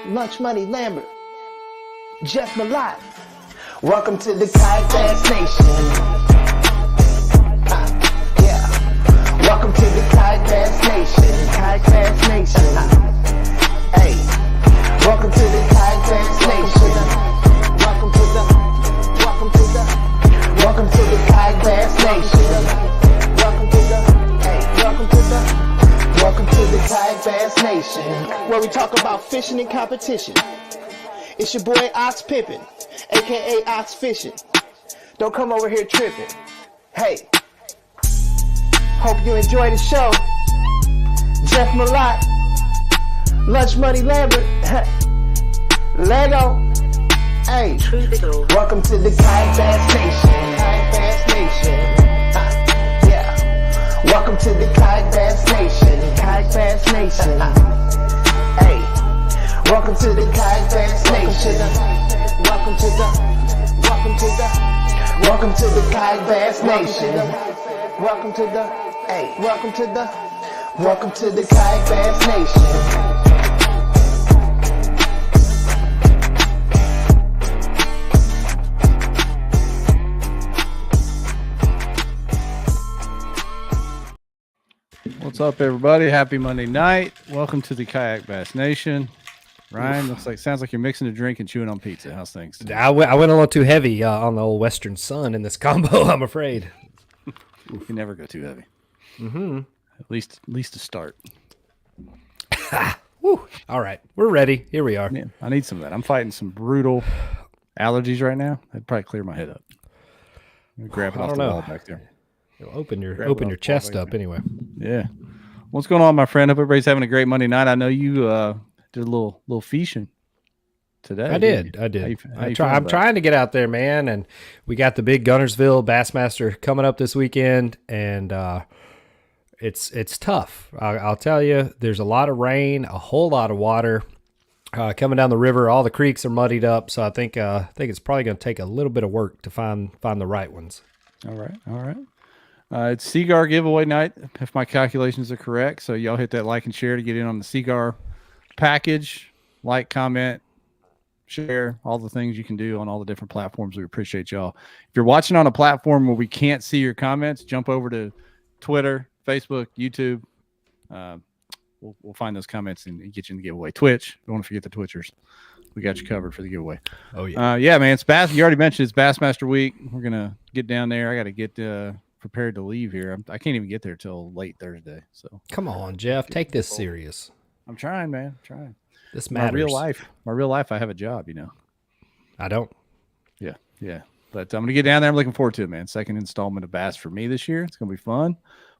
Lunch Money Lambert, Jeff Malott. Welcome to the Kayak Bass Nation. Welcome to the Kayak Bass Nation. Kayak Bass Nation. Hey, welcome to the Kayak Bass Nation. Welcome to the Kayak Bass Nation. Welcome to the Kayak Bass Nation, where we talk about fishing and competition. It's your boy Ox Pippin, aka Ox Fishing. Don't come over here tripping. Hey, hope you enjoy the show. Jeff Malott, Lunch Money Lambert, Lego. Hey, welcome to the Kayak Bass Nation. Kayak Bass Nation. Welcome to the Kayak Bass Nation. Kayak Bass Nation. Hey, welcome to the Kayak Bass Nation. Welcome to the Kayak Bass Nation. Welcome to the Kayak Bass Nation. What's up, everybody? Happy Monday night. Welcome to the Kayak Bass Nation. Ryan, sounds like you're mixing a drink and chewing on pizza. How's things? I went a little too heavy on the old Western Sun in this combo, I'm afraid. You can never go too heavy. Mm-hmm. At least to start. Woo. All right, we're ready. Here we are. Yeah, I need some of that. I'm fighting some brutal allergies right now. That'd probably clear my head up. Grab it off the wall back there. You'll open your chest up anyway. Yeah. What's going on, my friend? Hope everybody's having a great Monday night. I know you did a little fishing today. I did. I'm trying to get out there, man. And we got the big Gunnersville Bassmaster coming up this weekend, and it's tough. I'll tell you, there's a lot of rain, a whole lot of water coming down the river. All the creeks are muddied up, so I think it's probably going to take a little bit of work to find the right ones. All right. It's Cigar giveaway night, if my calculations are correct. So y'all hit that like and share to get in on the Cigar package. Like, comment, share, all the things you can do on all the different platforms. We appreciate y'all. If you're watching on a platform where we can't see your comments, jump over to Twitter, Facebook, YouTube. We'll find those comments and get you in the giveaway. Twitch, don't want to forget the Twitchers. We got you covered for the giveaway. Oh, yeah. Yeah, man. It's you already mentioned it's Bassmaster Week. We're going to get down there. I got to get prepared to leave here. I can't even get there till late Thursday. So come on, Jeff, take this serious. I'm trying, man. I'm trying. This matters. My real life. I have a job, I don't. Yeah. But I'm gonna get down there. I'm looking forward to it, man. Second installment of Bass for me this year. It's gonna be fun.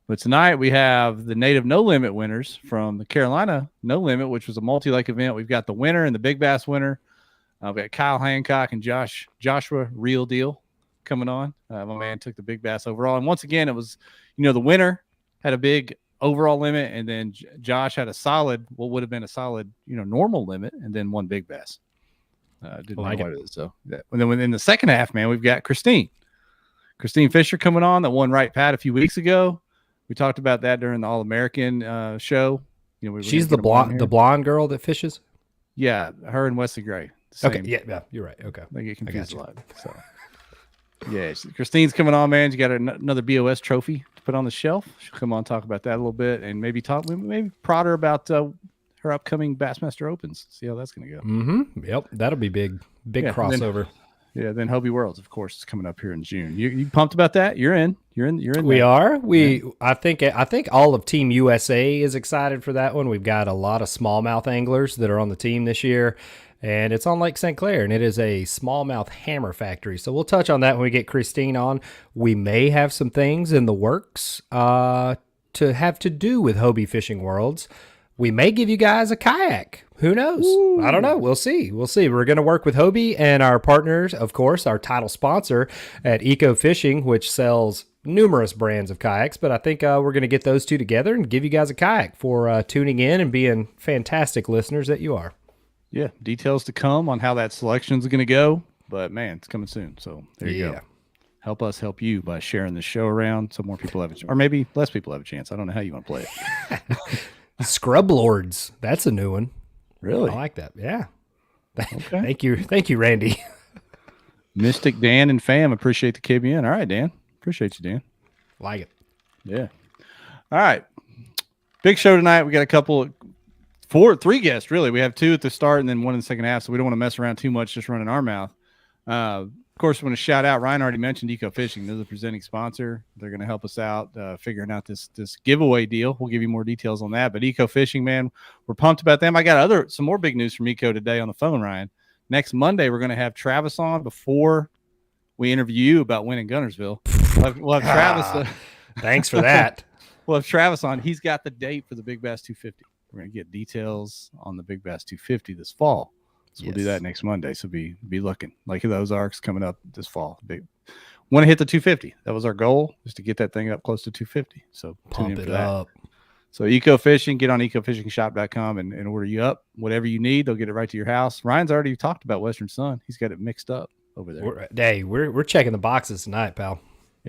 But tonight we have the Native No Limit winners from the Carolina No Limit, which was a multi-lake event. We've got the winner and the Big Bass winner. We've got Kyle Hancock and Joshua Diehl coming on. My man took the Big Bass overall, and once again, it was, the winner had a big overall limit, and then Josh had what would have been a solid, normal limit, and then one Big Bass. Didn't know what it is. So, and then in the second half, man, we've got Kristine Fischer coming on that won Wright Pat a few weeks ago. We talked about that during the All American show. She's the blonde girl that fishes. Yeah, her and Wesley Gray. Okay, yeah, you're right. Okay, they get confused a lot. So. Yeah, Christine's coming on, man. She got another BOS trophy to put on the shelf. She'll come on and talk about that a little bit, and maybe prod her about her upcoming Bassmaster Opens. See how that's going to go. Mm-hmm. Yep, that'll be big crossover. Then Hobie Worlds, of course, is coming up here in June. You pumped about that? You're in. We are. I think all of Team USA is excited for that one. We've got a lot of smallmouth anglers that are on the team this year. And it's on Lake St. Clair, and it is a smallmouth hammer factory. So we'll touch on that when we get Kristine on. We may have some things in the works to have to do with Hobie Fishing Worlds. We may give you guys a kayak. Who knows? Ooh. I don't know. We'll see. We're going to work with Hobie and our partners, of course, our title sponsor at Eco Fishing, which sells numerous brands of kayaks. But I think we're going to get those two together and give you guys a kayak for tuning in and being fantastic listeners that you are. Yeah, details to come on how that selection is going to go, but man, it's coming soon. So there you go. Help us help you by sharing the show around so more people have a chance, or maybe less people have a chance. I don't know how you want to play it. Scrub Lords, that's a new one. Really? I like that. Yeah. Okay. Thank you, Randy. Mystic Dan and fam, appreciate the KBN. All right, Dan. Appreciate you, Dan. Like it. Yeah. All right. Big show tonight. We got three guests, really. We have two at the start and then one in the second half, so we don't want to mess around too much just running our mouth. Of course, we want to shout out, Ryan already mentioned Eco Fishing. They're the presenting sponsor. They're going to help us out figuring out this giveaway deal. We'll give you more details on that. But Eco Fishing, man, we're pumped about them. I got some more big news from Eco today on the phone, Ryan. Next Monday, we're going to have Travis on before we interview you about winning Gunnersville. We'll have Travis. Thanks for that. We'll have Travis on. He's got the date for the Big Bass 250. We're going to get details on the Big Bass 250 this fall. So we'll do that next Monday. So be looking. Like those arcs coming up this fall. Want to hit the 250. That was our goal, is to get that thing up close to 250. So pump it up. So Eco Fishing, get on ecofishingshop.com and order you up. Whatever you need, they'll get it right to your house. Ryan's already talked about Western Sun. He's got it mixed up over there. We're checking the boxes tonight, pal.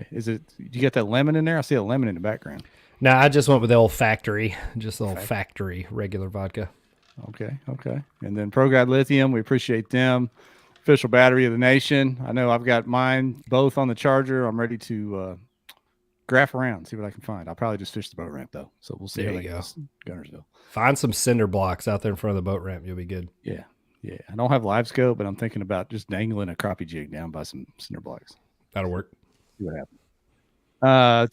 Is it? You got that lemon in there? I see a lemon in the background. No, I just went with the old factory, just the old factory regular vodka. Okay. And then ProGuide Lithium, we appreciate them. Official battery of the nation. I know I've got mine both on the charger. I'm ready to graph around, see what I can find. I'll probably just fish the boat ramp though, so we'll see how that goes. Gunnersville. Find some cinder blocks out there in front of the boat ramp. You'll be good. Yeah. I don't have live scope, but I'm thinking about just dangling a crappie jig down by some cinder blocks. That'll work. See what happens.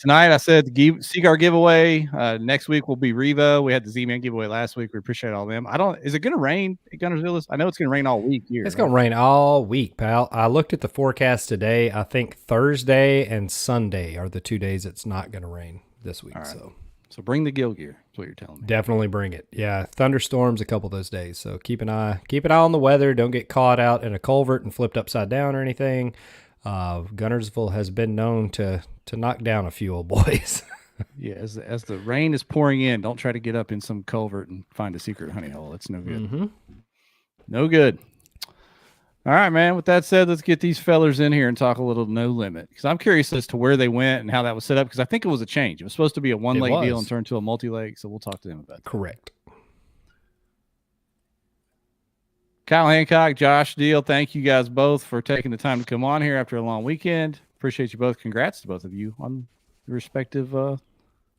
Tonight I said the Seaguar giveaway. Next week will be Revo. We had the Z-Man giveaway last week. We appreciate all them. Is it going to rain at Gunnersville? I know it's going to rain all week here. It's going to rain all week, pal. I looked at the forecast today. I think Thursday and Sunday are the 2 days it's not going to rain this week. Right. So bring the gill gear. That's what you're telling me. Definitely bring it. Yeah, thunderstorms a couple of those days. So keep an eye on the weather. Don't get caught out in a culvert and flipped upside down or anything. Gunnersville has been known to knock down a few old boys. Yeah, as the rain is pouring in, don't try to get up in some culvert and find a secret honey hole. It's no good. Mm-hmm. No good. All right, man. With that said, let's get these fellers in here and talk a little No Limit, because I'm curious as to where they went and how that was set up, because I think it was a change. It was supposed to be a one-leg deal and turned to a multi-leg, so we'll talk to them about that. Correct. Kyle Hancock, Josh Diehl, thank you guys both for taking the time to come on here after a long weekend. Appreciate you both. Congrats to both of you on your respective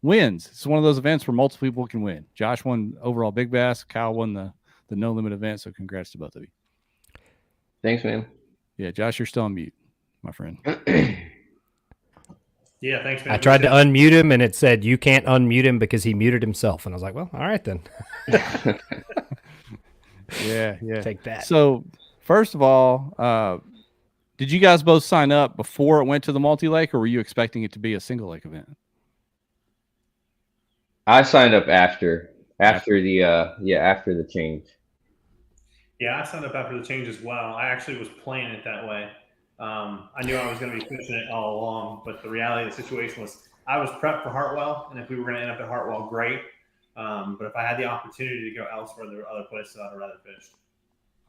wins. It's one of those events where multiple people can win. Josh won overall Big Bass. Kyle won the No Limit event, so congrats to both of you. Thanks, man. Yeah, Josh, you're still on mute, my friend. Yeah, thanks, man. I tried to unmute him, and it said you can't unmute him because he muted himself. And I was like, well, all right then. Yeah. Take that. So, first of all, did you guys both sign up before it went to the multi-lake, or were you expecting it to be a single-lake event? I signed up after the change. Yeah, I signed up after the change as well. I actually was playing it that way. I knew I was going to be fishing it all along, but the reality of the situation was I was prepped for Hartwell, and if we were going to end up at Hartwell, great. But if I had the opportunity to go elsewhere, there were other places I'd rather fish.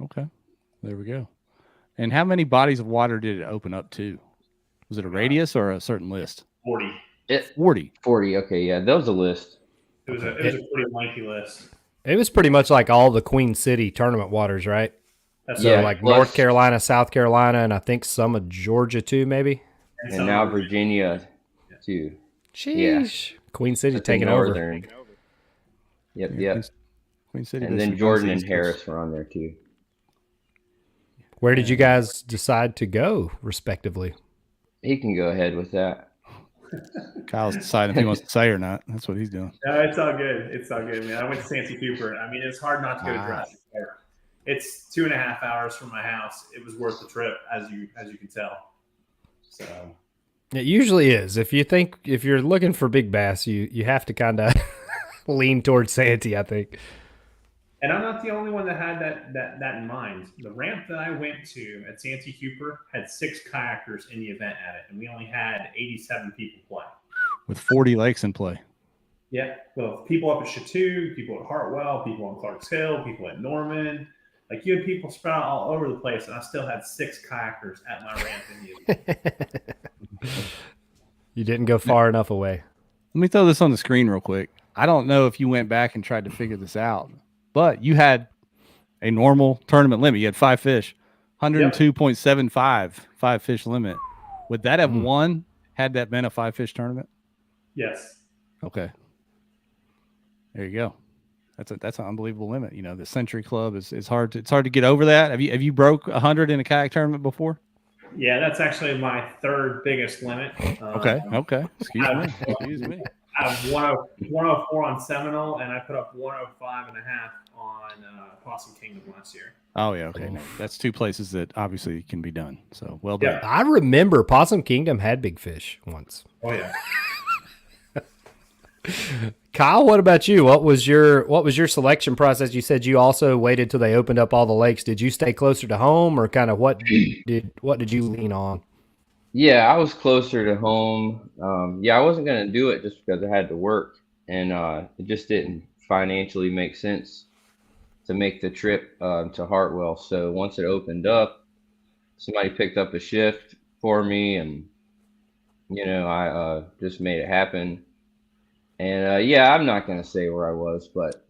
Okay, there we go. And how many bodies of water did it open up to? Was it a radius or a certain list? 40. 40. Okay, yeah, that was a list. It was a pretty lengthy list. It was pretty much like all the Queen City tournament waters, right? So like North Carolina, South Carolina, and I think some of Georgia too, maybe. And now Virginia too. Sheesh. Yeah. Queen City taking over. Yep. Queen City. And then Jordan and Harris were on there too. Where did you guys decide to go, respectively? He can go ahead with that. Kyle's deciding if he wants to say or not. That's what he's doing. No, it's all good. It's all good, man. I went to Sancy Cooper. I mean, it's hard not to go to Jurassic Park. It's 2.5 hours from my house. It was worth the trip, as you can tell. So it usually is. If you're looking for big bass, you have to kind of lean towards Santee, I think. And I'm not the only one that had that in mind. The ramp that I went to at Santy Cooper had 6 kayakers in the event at it, and we only had 87 people play. With 40 lakes in play. Yeah, well, people up at Chateau, people at Hartwell, people on Clarks Hill, people at Norman. Like, you had people spread out all over the place, and I still had 6 kayakers at my ramp in the event. You didn't go far enough away. Let me throw this on the screen real quick. I don't know if you went back and tried to figure this out, but you had a normal tournament limit. You had 5 fish, 102.75 5-fish limit. Would that have won had that been a 5-fish tournament? Yes. Okay. There you go. That's an unbelievable limit. You know, the Century Club is hard to get over that. Have you broke 100 in a kayak tournament before? Yeah, that's actually my third biggest limit. Okay. Excuse me. I have 104 on Seminole, and I put up 105.5 on Possum Kingdom last year. Oh yeah, okay. No, that's 2 places that obviously can be done. So well done. Yeah. I remember Possum Kingdom had big fish once. Oh yeah. Kyle, what about you? What was your selection process? You said you also waited till they opened up all the lakes. Did you stay closer to home, or kind of what did you lean on? Yeah, I was closer to home. I wasn't gonna do it just because I had to work, and it just didn't financially make sense to make the trip to Hartwell. So once it opened up, somebody picked up a shift for me, and I just made it happen. And I'm not gonna say where I was, but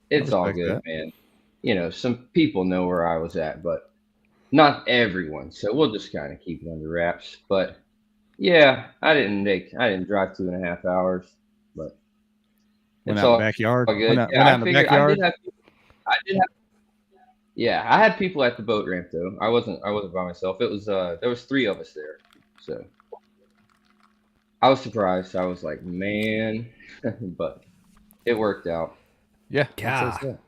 it's all good, man. Some people know where I was at, but not everyone. So we'll just kind of keep it under wraps. But yeah, I didn't drive 2.5 hours, but Went it's out all in the backyard. good. Went out in the backyard. I had people at the boat ramp though. I wasn't by myself. It was there was 3 of us there, so I was surprised. I was like, man, but it worked out. Yeah. God.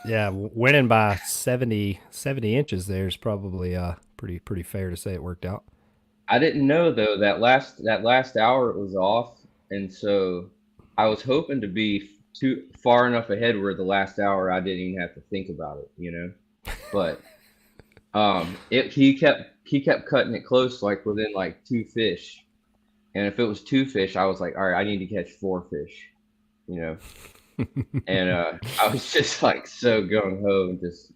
Yeah, winning by 70 inches there is probably pretty fair to say it worked out. I didn't know though that last hour it was off, and so I was hoping to be too far enough ahead where the last hour I didn't even have to think about it, But he kept cutting it close, like within like 2 fish. And if it was 2 fish, I was like, all right, I need to catch 4 fish, And I was just like so gung ho and just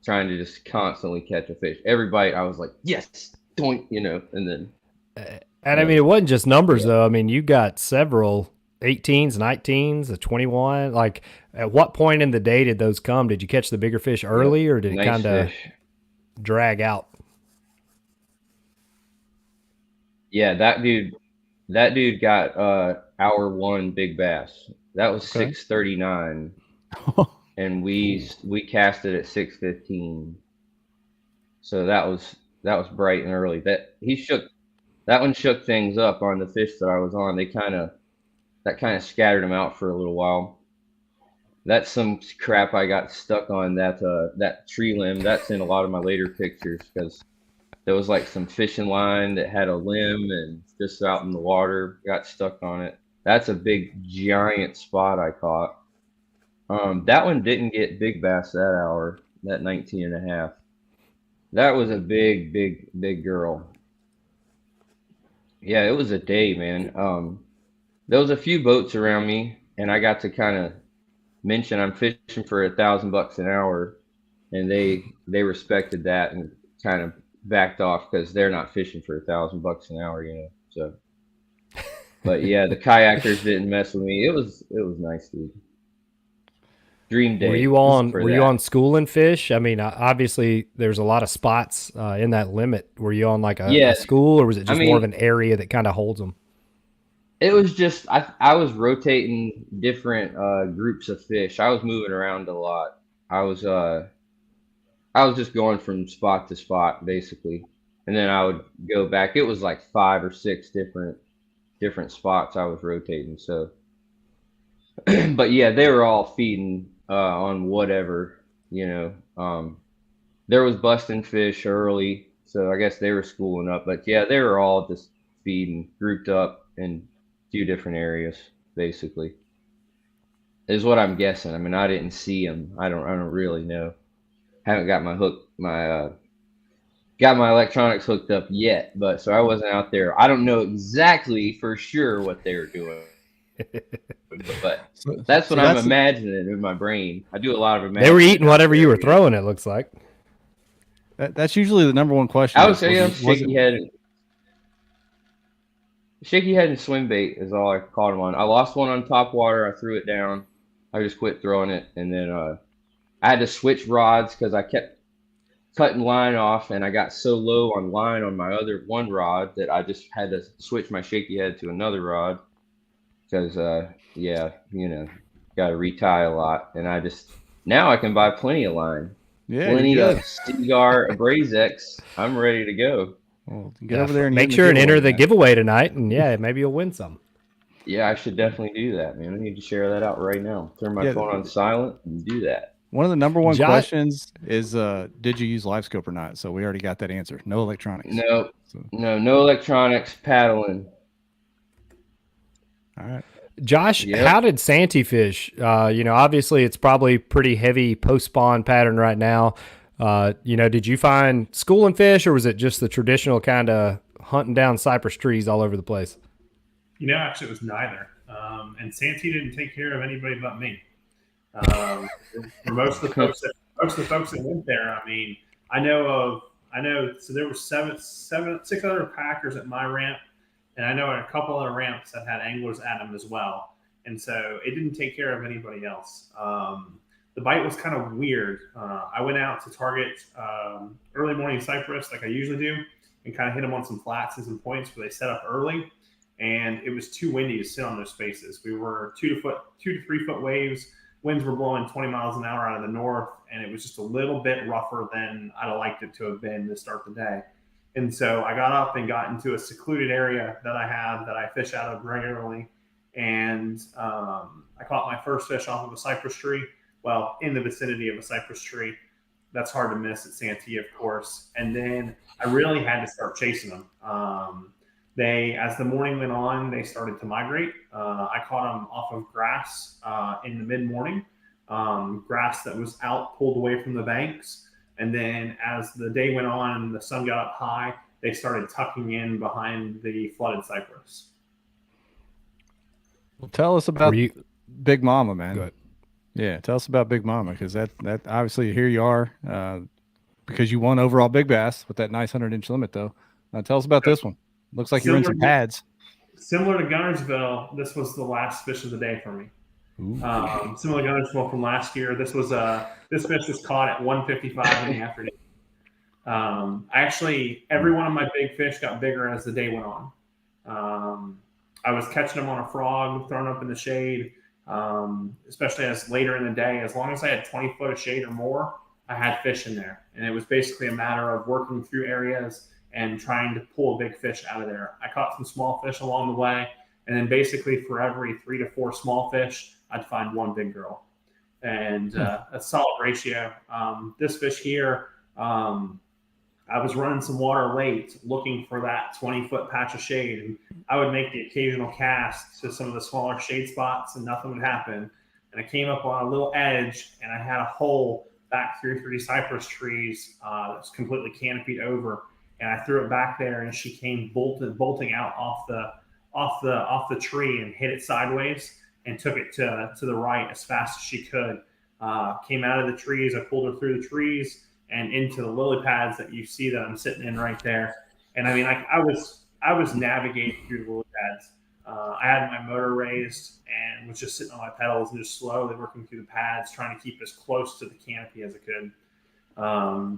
trying to just constantly catch a fish. Every bite, I was like, yes, doink, and then. And I mean, it wasn't just numbers though. I mean, you got several 18s, 19s, a 21. Like, at what point in the day did those come? Did you catch the bigger fish early, or did it kind of drag out? Yeah, that dude got hour 1 big bass. That was 6:39, and we cast it at 6:15. So that was bright and early. That one shook things up on the fish that I was on. That kind of scattered them out for a little while. That's some crap I got stuck on that tree limb. That's in a lot of my later pictures because there was like some fishing line that had a limb and just out in the water, got stuck on it. That's a big giant spot I caught. That one didn't get big bass that hour, that 19.5. That was a big girl. Yeah, it was a day, man. There was a few boats around me, and I got to kind of mention I'm fishing for $1,000 an hour, and they respected that and kind of backed off because they're not fishing for $1,000 an hour, So, but yeah, the kayakers didn't mess with me. It was nice, dude. Dream day. Were you on school and fish? I mean, obviously there's a lot of spots in that limit. Were you on like a school, or was it just more of an area that kind of holds them? It was just I was rotating different groups of fish. I was moving around a lot. I was just going from spot to spot basically, and then I would go back. It was like 5 or 6 different spots I was rotating. So, but yeah, they were all feeding on whatever, There was busting fish early, so I guess they were schooling up. But yeah, they were all just feeding, grouped up in a few different areas, basically. Is what I'm guessing. I mean, I didn't see them. I don't really know. Haven't got got my electronics hooked up yet, but so I wasn't out there. I don't know exactly for sure what they were doing. But that's what I'm imagining in my brain. I do a lot of imagining. They were eating whatever you were throwing, it looks like. That's usually the number one question. I would say shaky head and swim bait is all I caught them on. I lost one on top water. I threw it down. I just quit throwing it, and then I had to switch rods because I kept cutting line off, and I got so low on line on my other one rod that I just had to switch my shaky head to another rod because, yeah, got to retie a lot. And now I can buy plenty of line, Yeah, plenty you're of good. Seagar Abrazex. I'm ready to go. Well, get over there and make get in sure and enter the man. giveaway tonight, and yeah, maybe you'll win some. Yeah, I should definitely do that, man. I need to share that out right now. Turn my phone on silent and do that. One of the number one Josh- questions is, did you use live scope or not? So we already got that answer. No electronics. No, So, no electronics, paddling. all right. Josh, Yep. how did Santee fish? Obviously it's probably pretty heavy post-spawn pattern right now. Did you find schooling fish, or was it just the traditional kind of hunting down cypress trees all over the place? Actually, it was neither. And Santee didn't take care of anybody but me. For most of the folks that went there, I know. So there were 600 packers at my ramp, and I know a couple other ramps that had anglers at them as well. And so it didn't take care of anybody else. The bite was kind of weird. I went out to target early morning cypress like I usually do, and kind of hit them on some flats and some points where they set up early. And it was too windy to sit on those spaces. We were 2 to 3 foot waves. Winds were blowing 20 miles an hour out of the north, and it was just a little bit rougher than I'd have liked it to have been to start the day. And so I got up and got into a secluded area that I fish out of regularly. And I caught my first fish off of a cypress tree, well, in the vicinity of a cypress tree. That's hard to miss at Santee, of course. And then I really had to start chasing them. As the morning went on, they started to migrate. I caught them off of grass in the mid-morning, grass that was out, pulled away from the banks. And then as the day went on and the sun got up high, they started tucking in behind the flooded cypress. Well, tell us about Big Mama, man. Go ahead. Yeah, tell us about Big Mama, because that obviously here you are because you won overall Big Bass with that nice 100-inch limit, though. Tell us about this one. Looks like you're in some pads. Similar to Gunnersville, this was the last fish of the day for me. Similar to Gunnersville from last year, this fish was caught at 1:55 in the afternoon. Every one of my big fish got bigger as the day went on. I was catching them on a frog, thrown up in the shade, especially as later in the day. As long as I had 20 foot of shade or more, I had fish in there. And it was basically a matter of working through areas and trying to pull a big fish out of there. I caught some small fish along the way, and then basically for every 3 to 4 small fish, I'd find one big girl. And a solid ratio. This fish here, I was running some water late looking for that 20-foot patch of shade, and I would make the occasional cast to some of the smaller shade spots, and nothing would happen. And I came up on a little edge, and I had a hole back through 3 cypress trees that was completely canopied over. And I threw it back there, and she came bolting out off the tree and hit it sideways and took it to the right as fast as she could. Came out of the trees. I pulled her through the trees and into the lily pads that you see that I'm sitting in right there. And I was navigating through the lily pads. I had my motor raised and was just sitting on my pedals and just slowly working through the pads, trying to keep as close to the canopy as I could.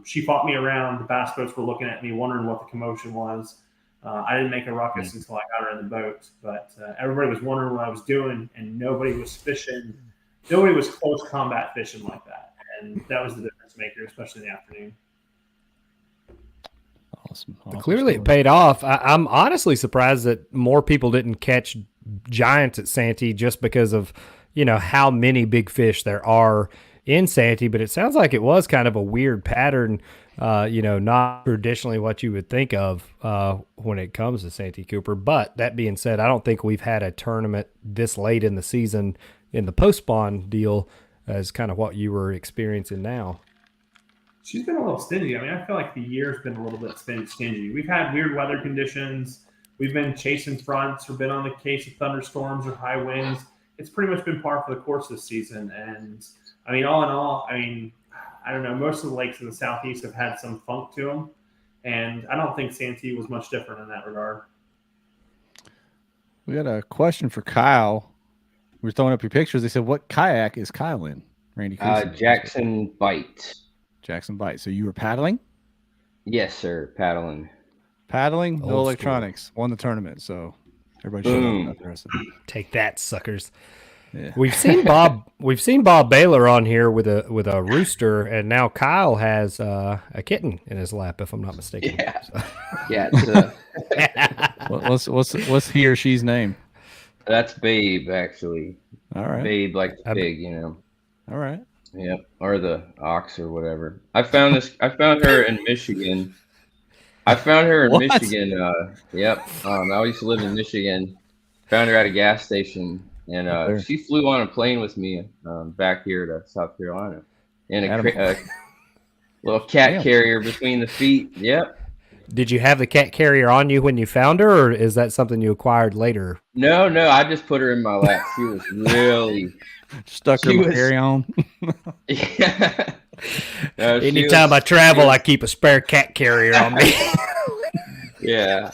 She fought me around. The bass boats were looking at me, wondering what the commotion was. I didn't make a ruckus until I got her in the boat, but everybody was wondering what I was doing, and nobody was fishing. Nobody was close combat fishing like that, and that was the difference maker, especially in the afternoon. Awesome. Clearly it paid off. I'm honestly surprised that more people didn't catch giants at Santee just because of, how many big fish there are in Santee, but it sounds like it was kind of a weird pattern, not traditionally what you would think of when it comes to Santee Cooper. But that being said, I don't think we've had a tournament this late in the season in the post-spawn deal as kind of what you were experiencing now. She's been a little stingy. I feel like the year's been a little bit stingy. We've had weird weather conditions. We've been chasing fronts or been on the case of thunderstorms or high winds. It's pretty much been par for the course this season. And all in all, I don't know. Most of the lakes in the southeast have had some funk to them, and I don't think Santee was much different in that regard. We got a question for Kyle. We're throwing up your pictures. They said, "What kayak is Kyle in?" Randy? Jackson Bite. Jackson Bite. So you were paddling? Yes, sir. Paddling. Paddling, no Old electronics. Won the tournament. So everybody shut up about the rest of it. Take that, suckers. Yeah. We've seen Bob Baylor on here with a rooster, and now Kyle has a kitten in his lap, if I'm not mistaken. Yeah. So. Yeah. It's, What's he or she's name? that's Babe, actually. All right. Babe like the pig, you know. All right. Yep. Or the ox or whatever. I found her in Michigan. Michigan. Yep. I used to live in Michigan. Found her at a gas station, and she flew on a plane with me back here to South Carolina in a little cat carrier between the feet. Yep. Did you have the cat carrier on you when you found her, or is that something you acquired later? No. I just put her in my lap. She was really stuck her carry on. Yeah. No, Anytime I travel, I keep a spare cat carrier on me. Yeah.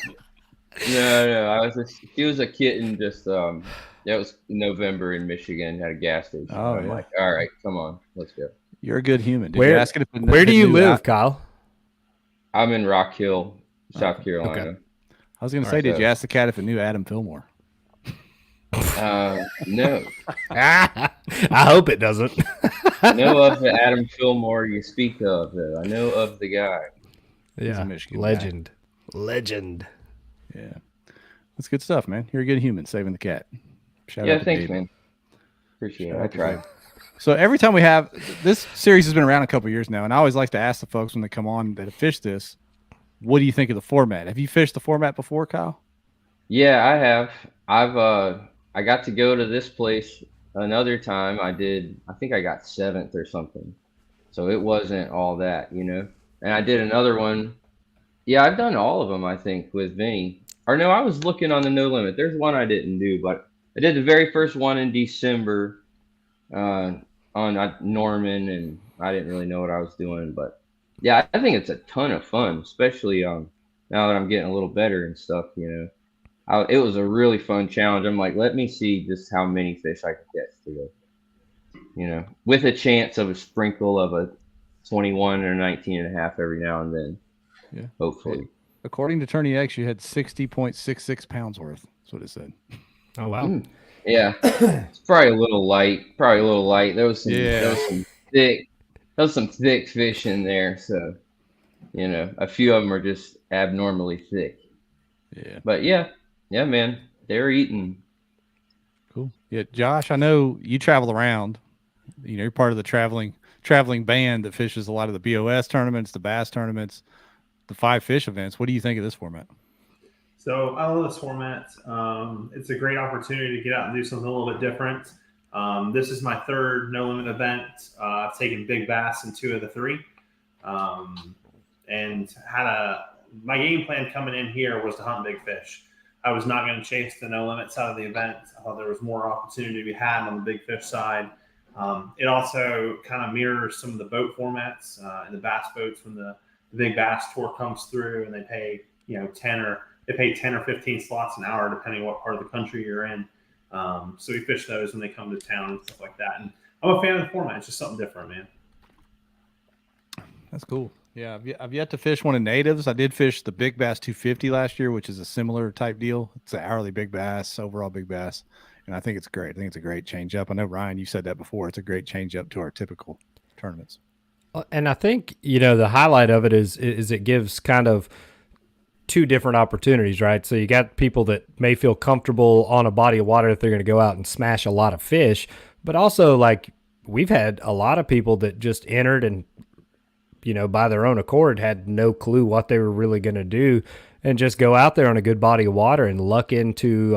No. She was a kitten. Just that was November in Michigan. Had a gas station. Oh, I'm like, all right, come on, let's go. You're a good human. Did Where you ask it if where do you live, Kyle? I'm in Rock Hill, South Carolina. Okay. I was going to say, did you ask the cat if it knew Adam Fillmore? No. I hope it doesn't. Know of the Adam Fillmore you speak of, though. I know of the guy. Yeah, legend. Yeah, that's good stuff, man. You're a good human, saving the cat. Shout out to thanks, Dave. man. Appreciate it. I tried. So every time we have this series has been around a couple of years now, and I always like to ask the folks when they come on that have fished this, what do you think of the format? Have you fished the format before, Kyle? Yeah, I have. I got to go to this place another time. I think I got 7th or something. So it wasn't all that, you know. And I did another one. Yeah, I've done all of them, I think, with Vinny. Or no, I was looking on the No Limit. There's one I didn't do, but I did the very first one in December on Norman, and I didn't really know what I was doing. But yeah, I think it's a ton of fun, especially now that I'm getting a little better and stuff, you know. It was a really fun challenge. I'm like, let me see just how many fish I can catch today, you know, with a chance of a sprinkle of a 21 or 19 and a half every now and then. Yeah, hopefully. According to Tourney X, you had 60.66 pounds worth. That's what it said. Oh wow. Yeah, it's probably a little light. There was some thick fish in there, so you know, a few of them are just abnormally thick. Yeah, but yeah, man, they're eating. Cool. Yeah, Josh, I know you travel around. You know, you're part of the traveling band that fishes a lot of the BOS tournaments, the bass tournaments, the 5 fish events. What do you think of this format? So I love this format. It's a great opportunity to get out and do something a little bit different. This is my 3rd No Limit event. I've taken big bass in 2 of the 3, and my game plan coming in here was to hunt big fish. I was not going to chase the No Limit side of the event. I thought there was more opportunity to be had on the big fish side. It also kind of mirrors some of the boat formats in the bass boats when the big bass tour comes through, and they pay 10 or 15 slots an hour depending what part of the country you're in. So we fish those when they come to town and stuff like that. And I'm a fan of the format. It's just something different, man. That's cool. Yeah, I've yet to fish one of natives. I did fish the Big Bass 250 last year, which is a similar type deal. It's an hourly big bass, overall big bass, and I think it's great. I think it's a great change up. I know, Ryan, you said that before. It's a great change up to our typical tournaments. And I think, the highlight of it is it gives kind of 2 different opportunities, right? So you got people that may feel comfortable on a body of water if they're going to go out and smash a lot of fish, but also like we've had a lot of people that just entered and, by their own accord had no clue what they were really going to do and just go out there on a good body of water and luck into,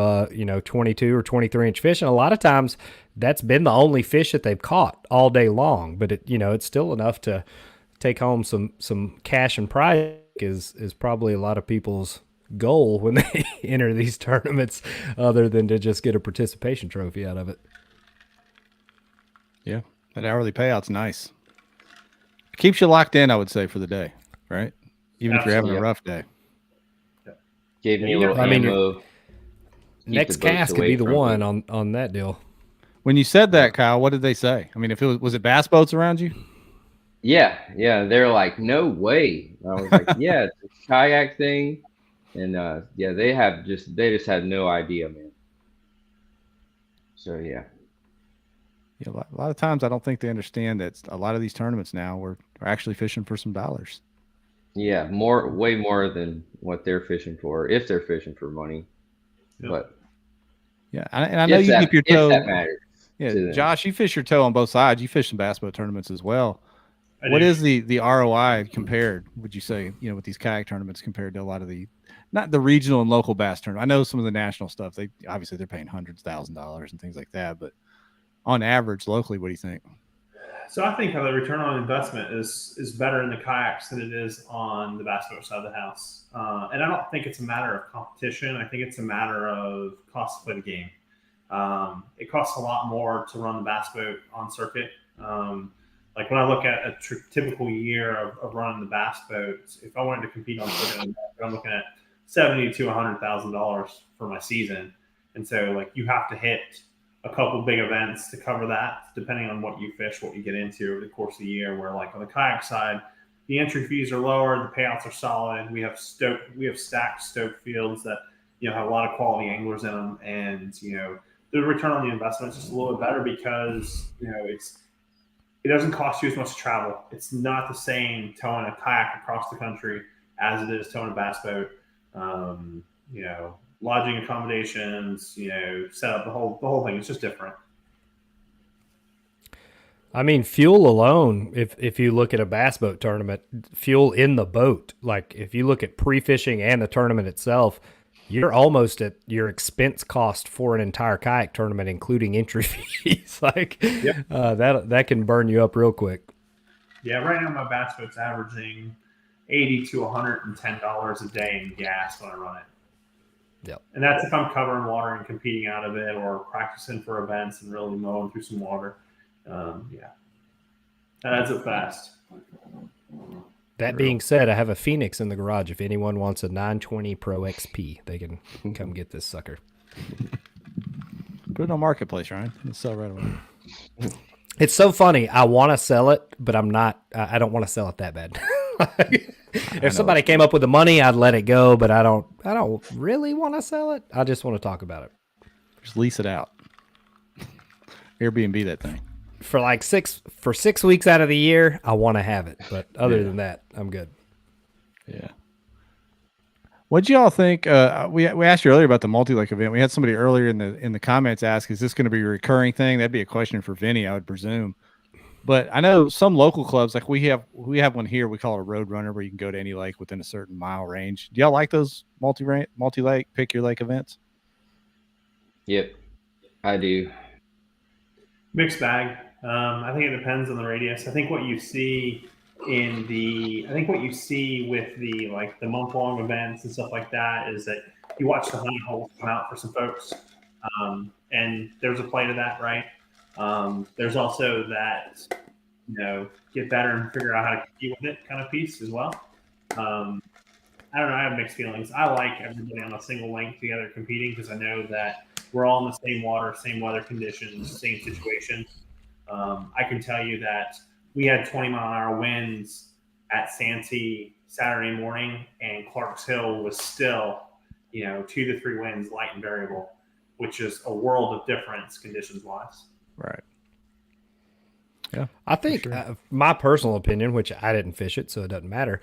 22 or 23 inch fish. And a lot of times that's been the only fish that they've caught all day long, but it's still enough to take home some cash and prize is probably a lot of people's goal when they enter these tournaments, other than to just get a participation trophy out of it. Yeah, that hourly payout's nice. Keeps you locked in, I would say, for the day, right? Even if you're having a rough day. Gave me a little ammo. Next cast could be the one on that deal. When you said that, Kyle, what did they say? I mean, if it was it bass boats around you? Yeah, they're like, no way. I was like, yeah, it's a kayak thing, and yeah, they just had no idea, man. So yeah. Yeah, a lot of times I don't think they understand that a lot of these tournaments now are actually fishing for some dollars. Yeah, way more than what they're fishing for, if they're fishing for money. Yep. But yeah, and I know you dip your toe. If that matters. Yeah, Josh, you fish your toe on both sides. You fish some bass boat tournaments as well. What is the ROI compared, would you say, with these kayak tournaments compared to a lot of not the regional and local bass tournaments? I know some of the national stuff, they're paying hundreds of $1,000s and things like that, but on average, locally, what do you think? So I think the return on investment is better in the kayaks than it is on the bass boat side of the house. And I don't think it's a matter of competition. I think it's a matter of cost to play the game. It costs a lot more to run the bass boat on circuit. Like when I look at a typical year of running the bass boats, if I wanted to compete on circuit, I'm looking at $70,000 to $100,000 for my season. And so like you have to hit a couple big events to cover that, depending on what you fish, what you get into over the course of the year. Where like on the kayak side, the entry fees are lower, the payouts are solid. We have stacked stoked fields that have a lot of quality anglers in them, and the return on the investment is just a little bit better because it doesn't cost you as much to travel. It's not the same towing a kayak across the country as it is towing a bass boat. Lodging accommodations, set up the whole thing. It's just different. I mean, fuel alone, if you look at a bass boat tournament, fuel in the boat, like if you look at pre-fishing and the tournament itself, you're almost at your expense cost for an entire kayak tournament, including entry fees. That can burn you up real quick. Yeah, right now my bass boat's averaging $80 to $110 a day in gas when I run it. Yep. And that's if I'm covering water and competing out of it, or practicing for events and really mowing through some water. That adds up fast. That being said, I have a Phoenix in the garage. If anyone wants a 920 Pro XP, they can come get this sucker. Put it on Marketplace, Ryan. It'll sell right away. It's so funny. I want to sell it, but I'm not. I don't want to sell it that bad. If somebody came up with the money, I'd let it go, but I don't really want to sell it. I just want to talk about it. Just lease it out. Airbnb that thing. For 6 weeks out of the year, I want to have it, but other than that, I'm good. Yeah. What'd y'all think? We asked you earlier about the multi-lake event. We had somebody earlier in the comments ask, "Is this going to be a recurring thing?" That'd be a question for Vinny, I would presume. But I know some local clubs, like we have one here. We call it a road runner, where you can go to any lake within a certain mile range. Do y'all like those multi-lake, pick your lake events? Yep, I do. Mixed bag. I think it depends on the radius. I think what you see with the month-long events and stuff like that is that you watch the honey holes come out for some folks, and there's a play to that, right? There's also that, get better and figure out how to compete with it kind of piece as well. I don't know. I have mixed feelings. I like everybody on a single length together competing because I know that we're all in the same water, same weather conditions, same situation. I can tell you that we had 20-mile-an-hour winds at Santee Saturday morning, and Clarks Hill was still, 2 to 3 winds, light and variable, which is a world of difference conditions-wise. Right. Yeah. I think my personal opinion, which I didn't fish it, so it doesn't matter.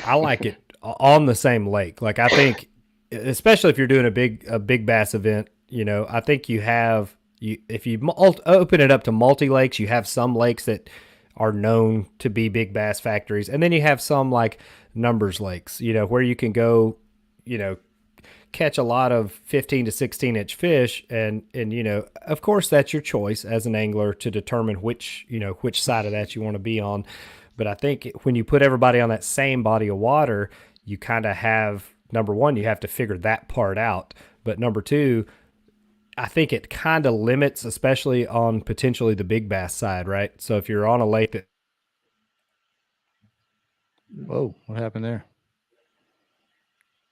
I like it on the same lake. Like I think, especially if you're doing a big bass event, I think if you open it up to multi-lakes, you have some lakes that are known to be big bass factories. And then you have some like numbers lakes, where you can go, catch a lot of 15 to 16 inch fish. And, of course that's your choice as an angler to determine which side of that you want to be on. But I think when you put everybody on that same body of water, you kind of have, number one, you have to figure that part out. But number two, I think it kind of limits, especially on potentially the big bass side, right? So if you're on a lake that... Whoa, what happened there?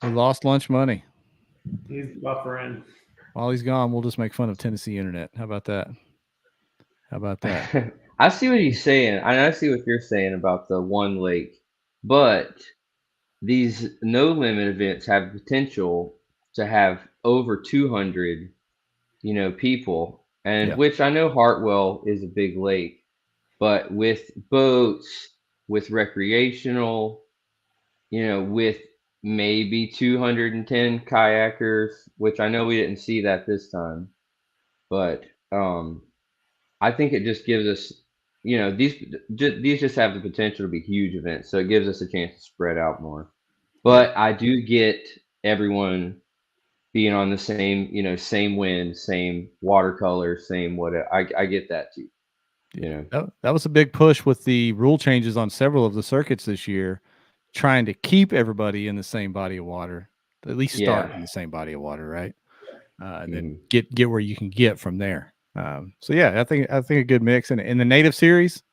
We lost lunch money. He's buffering. While he's gone, we'll just make fun of Tennessee internet. How about that? How about that? I see what he's saying. I see what you're saying about the one lake, but these no limit events have potential to have over 200, people, and Yeah. which I know Hartwell is a big lake, but with boats, with recreational, with maybe 210 kayakers, which I know we didn't see that this time, but I think it just gives us, these just have the potential to be huge events, so it gives us a chance to spread out more. But I do get everyone being on the same, same wind, same watercolor, same whatever. I get that too. That was a big push with the rule changes on several of the circuits this year, trying to keep everybody in the same body of water, at least start in the same body of water, right? And then get where you can get from there. So yeah, I think a good mix. And in the native series,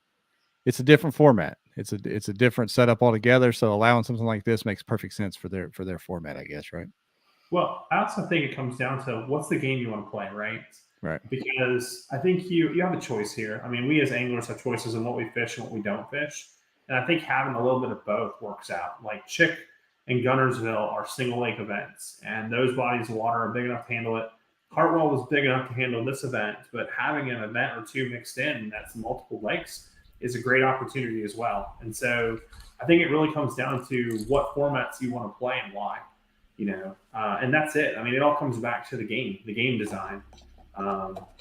it's a different format. It's a different setup altogether. So allowing something like this makes perfect sense for their format, I guess, right? Well, I also think it comes down to what's the game you want to play, right? Right. Because I think you have a choice here. I mean, we as anglers have choices in what we fish and what we don't fish. And I think having a little bit of both works out. Like Chick and Gunnersville are single lake events, and those bodies of water are big enough to handle it. Hartwell was big enough to handle this event, but having an event or two mixed in that's multiple lakes is a great opportunity as well. And so I think it really comes down to what formats you want to play and why, and that's it. I mean, it all comes back to the game design.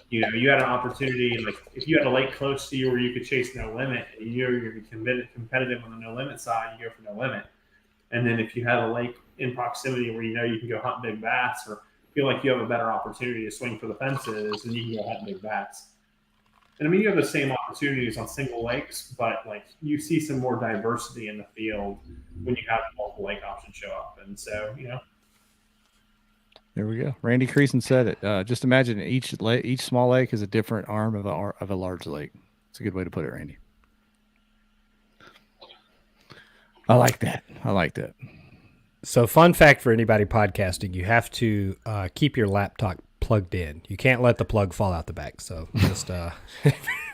You had an opportunity, like if you had a lake close to you where you could chase no limit, and you're competitive on the no limit side, you go for no limit. And then if you had a lake in proximity where you can go hunt big bass, or feel like you have a better opportunity to swing for the fences, and you can go hunt big bass. And I mean, you have the same opportunities on single lakes, but like you see some more diversity in the field when you have multiple lake options show up. And so, There we go. Randy Creason said it. Just imagine each small lake is a different arm of a large lake. It's a good way to put it, Randy. I like that. So, fun fact for anybody podcasting: you have to keep your laptop plugged in. You can't let the plug fall out the back. So, just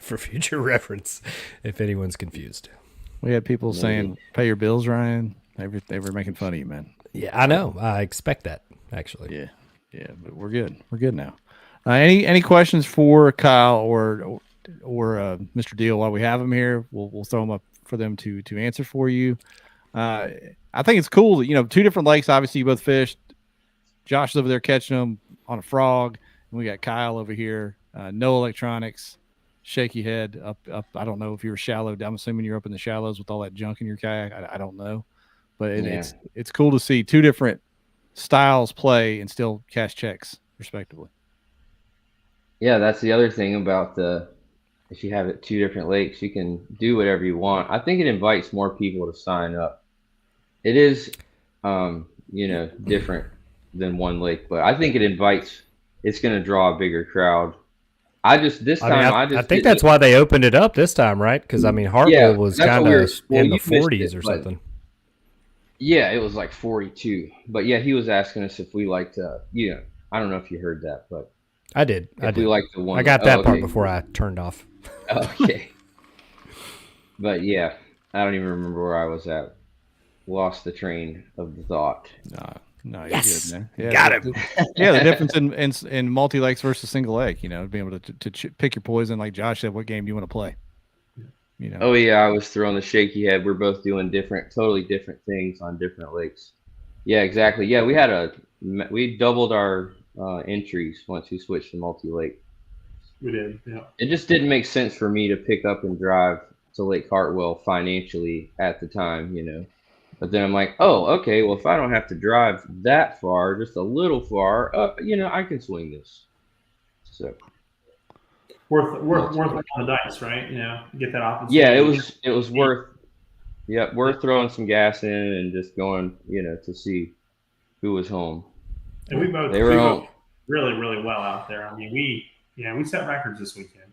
for future reference, if anyone's confused. We had people saying, "Pay your bills, Ryan." They were making fun of you, man. Yeah, I know. I expect that. Actually, yeah, but we're good. We're good now. Any questions for Kyle or Mr. Diehl while we have him here? We'll throw them up for them to answer for you. I think it's cool that, 2 different lakes. Obviously, you both fished. Josh is over there catching them on a frog, and we got Kyle over here. No electronics, shaky head up. I don't know if you were shallow. I'm assuming you're up in the shallows with all that junk in your kayak. I don't know, but it's cool to see 2 different styles play and still cash checks respectively. Yeah, that's the other thing about if you have 2 different lakes, you can do whatever you want. I think it invites more people to sign up. It is, different than one lake, but I think it's going to draw a bigger crowd. I think that's why they opened it up this time, right? Because Hartwell was kind of in the 40s or something. Yeah, it was like 42. But yeah, he was asking us if we like to, I don't know if you heard that, but I did. We like the one. I got that part before I turned off. Okay. But yeah, I don't even remember where I was at. Lost the train of the thought. No, you're yes. good, man. Yeah, got him. The difference in multi lakes versus single lake, being able to pick your poison, like Josh said. What game do you want to play? Oh yeah, I was throwing the shaky head. We're both doing totally different things on different lakes. Yeah, exactly. Yeah, we doubled our entries once we switched to multi-lake. We did. Yeah. It just didn't make sense for me to pick up and drive to Lake Hartwell financially at the time, But then I'm like, oh, okay. Well, if I don't have to drive that far, just a little far, I can swing this. So. Worth on the dice, right? Get that opportunity. Yeah, it was worth throwing some gas in and just going, to see who was home. And we both home really, really well out there. I mean, we set records this weekend.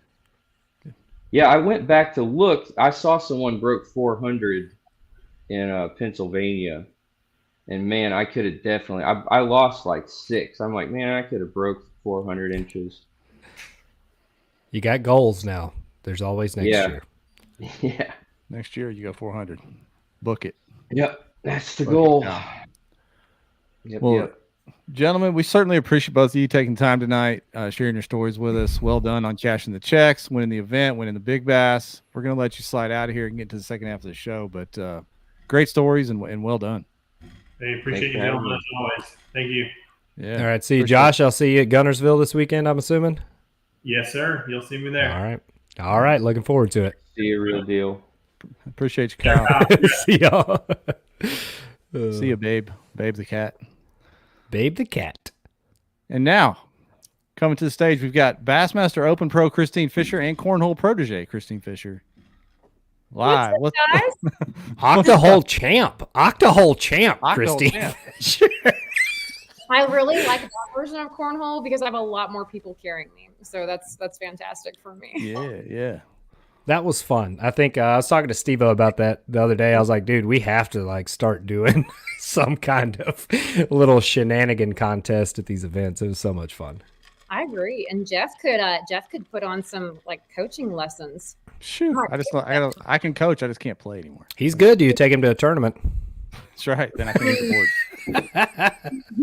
Yeah, I went back to look. I saw someone broke 400 in Pennsylvania, and man, I could have definitely. I lost like 6. I'm like, man, I could have broke 400 inches. You got goals now. There's always next Yeah. year. Yeah. Next year you go 400. Book it. Yep. That's the Book it goal. now. Yep. Well, Yep. Gentlemen, we certainly appreciate both of you taking time tonight, sharing your stories with us. Well done on cashing the checks, winning the event, winning the big bass. We're going to let you slide out of here and get to the second half of the show, but great stories and well done. Hey, appreciate you, gentlemen, as always. Thank you. Yeah. All right. See you, Josh. I'll see you at Gunnersville this weekend, I'm assuming. Yes, sir. You'll see me there. All right. Looking forward to it. See you, real deal. Appreciate you, Kyle. See y'all. See you, Babe. Babe the cat. Babe the cat. And now, coming to the stage, we've got Bassmaster Open Pro Kristine Fischer and Cornhole Protege Christine Fisher. Live. What's up, guys? Octahole champ. Octahole champ, Christine champ. Fisher. I really like that version of cornhole because I have a lot more people carrying me. So that's fantastic for me. Yeah. That was fun. I think I was talking to Steve-O about that the other day. I was like, dude, we have to like start doing some kind of little shenanigan contest at these events. It was so much fun. I agree. And Jeff could put on some like coaching lessons. Shoot. I can coach. I just can't play anymore. He's good. Do you take him to a tournament? That's right. Then I can get the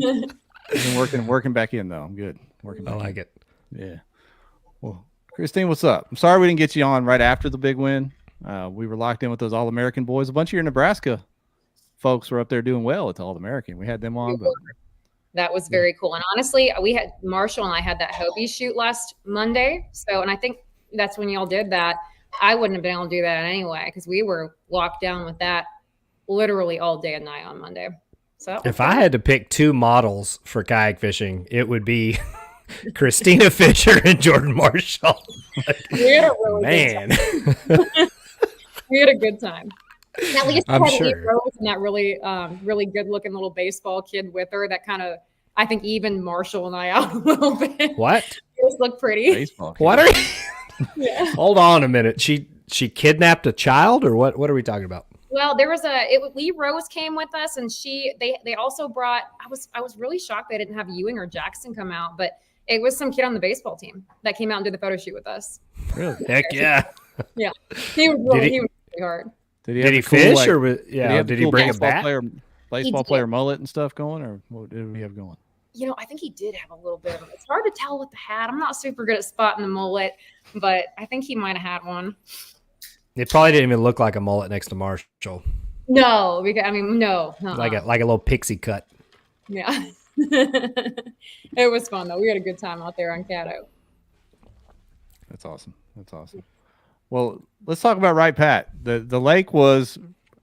board. I've been working back in though. I'm good. I like it. Yeah. Well, Christine, what's up? I'm sorry we didn't get you on right after the big win. We were locked in with those All-American boys. A bunch of your Nebraska folks were up there doing well at the All-American. We had them on. But that was very cool. And honestly, we had Marshall and I had that Hobie shoot last Monday. So, and I think that's when y'all did that. I wouldn't have been able to do that anyway because we were locked down with that literally all day and night on Monday. So if I had to pick two models for kayak fishing, it would be Christina Fischer and Jordan Marshall. We had a really good time. We had a good time. At least I had Lee Rose and that really good looking little baseball kid with her. That kind of, I think, even Marshall and I out a little bit. What? They just look pretty. baseball kid. What are you? Yeah. Hold on a minute. She kidnapped a child, or what? What are we talking about? Well, there was Lee Rose came with us, and they also brought. I was really shocked they didn't have Ewing or Jackson come out, but it was some kid on the baseball team that came out and did the photo shoot with us. Really? Heck yeah. Yeah, he was really hard. Did he fish or did he bring a bat? Baseball player mullet and stuff going, or what did we have going? You know, I think he did have a little bit of it. It's hard to tell with the hat. I'm not super good at spotting the mullet, but I think he might have had one. It probably didn't even look like a mullet next to Marshall. No, because no. Like a little pixie cut. Yeah. It was fun though. We had a good time out there on Caddo. That's awesome. Well, let's talk about Wright Pat. The lake was,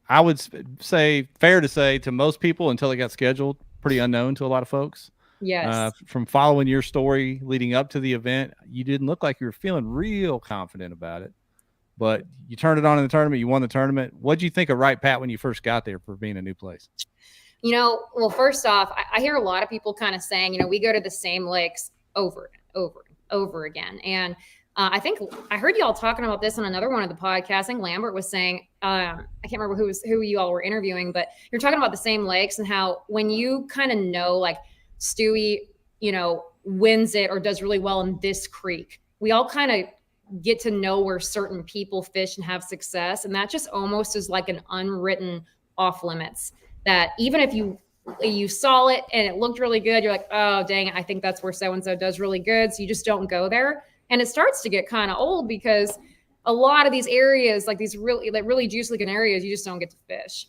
I would say, fair to say to most people until it got scheduled, pretty unknown to a lot of folks. Yes. From following your story leading up to the event, you didn't look like you were feeling real confident about it, but you turned it on in the tournament. You won the tournament. What did you think of Wright Pat when you first got there for being a new place? You know, well, first off, I hear a lot of people kind of saying, you know, we go to the same lakes over and over again. And I think I heard y'all talking about this on another one of the podcasts. I think Lambert was saying, I can't remember who you all were interviewing, but you're talking about the same lakes and how when you kind of know, like Stewie, you know, wins it or does really well in this creek, we all kind of get to know where certain people fish and have success. And that just almost is like an unwritten off limits that even if you saw it and it looked really good, you're like, oh, dang it, I think that's where so-and-so does really good. So you just don't go there. And it starts to get kind of old because a lot of these areas, like these really juicy looking areas, you just don't get to fish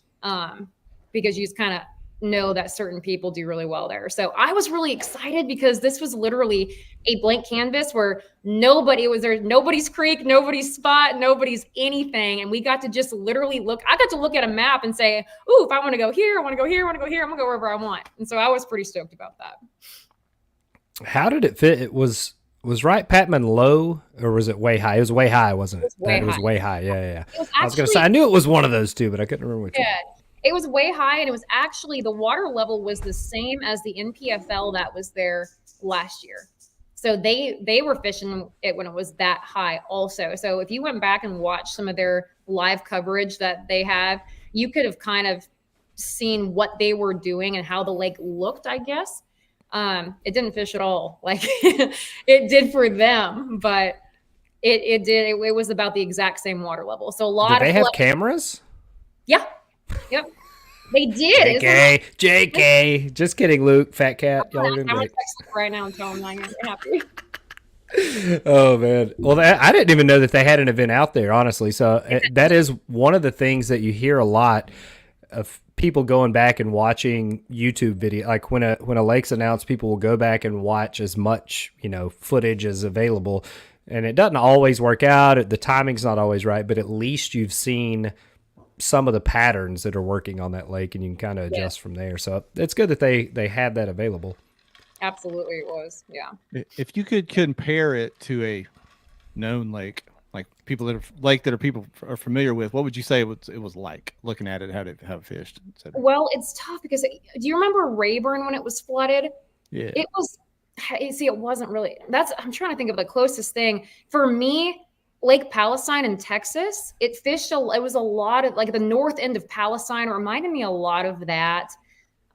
because you just kind of know that certain people do really well there. So I was really excited because this was literally a blank canvas where nobody was there, nobody's creek, nobody's spot, nobody's anything. And we got to just literally look. I got to look at a map and say, ooh, if I want to go here, I want to go here, I want to go here, I'm going to go wherever I want. And so I was pretty stoked about that. How did it fit? It was Wright Patman low or was it way high? It was way high, wasn't it? It was way high. Yeah. I was going to say, I knew it was one of those two, but I couldn't remember which one. It was way high, and it was actually the water level was the same as the NPFL that was there last year. So they were fishing it when it was that high also. So if you went back and watched some of their live coverage that they have, you could have kind of seen what they were doing and how the lake looked, I guess. It didn't fish at all like it did for them, but It did. It was about the exact same water level. So a lot Do of they have cameras? Yeah. Yep. They did. JK. Just kidding, Luke. Fat cat. Y'all are doing I'm gonna great. text them right now and tell them I'm happy. Oh man. Well, I didn't even know that they had an event out there, honestly. So that is one of the things that you hear a lot of people going back and watching YouTube video. Like when a lake's announced, people will go back and watch as much, footage as available. And it doesn't always work out. The timing's not always right, but at least you've seen some of the patterns that are working on that lake, and you can kind of adjust from there. So it's good that they had that available. Absolutely, it was. Yeah. If you could compare it to a known lake, like people that people are familiar with, what would you say it was like looking at it, how it fished? Well, it's tough because do you remember Rayburn when it was flooded? Yeah. It was. See, it wasn't really. I'm trying to think of the closest thing for me. Lake Palestine in Texas, it was a lot of like the north end of Palestine. It reminded me a lot of that.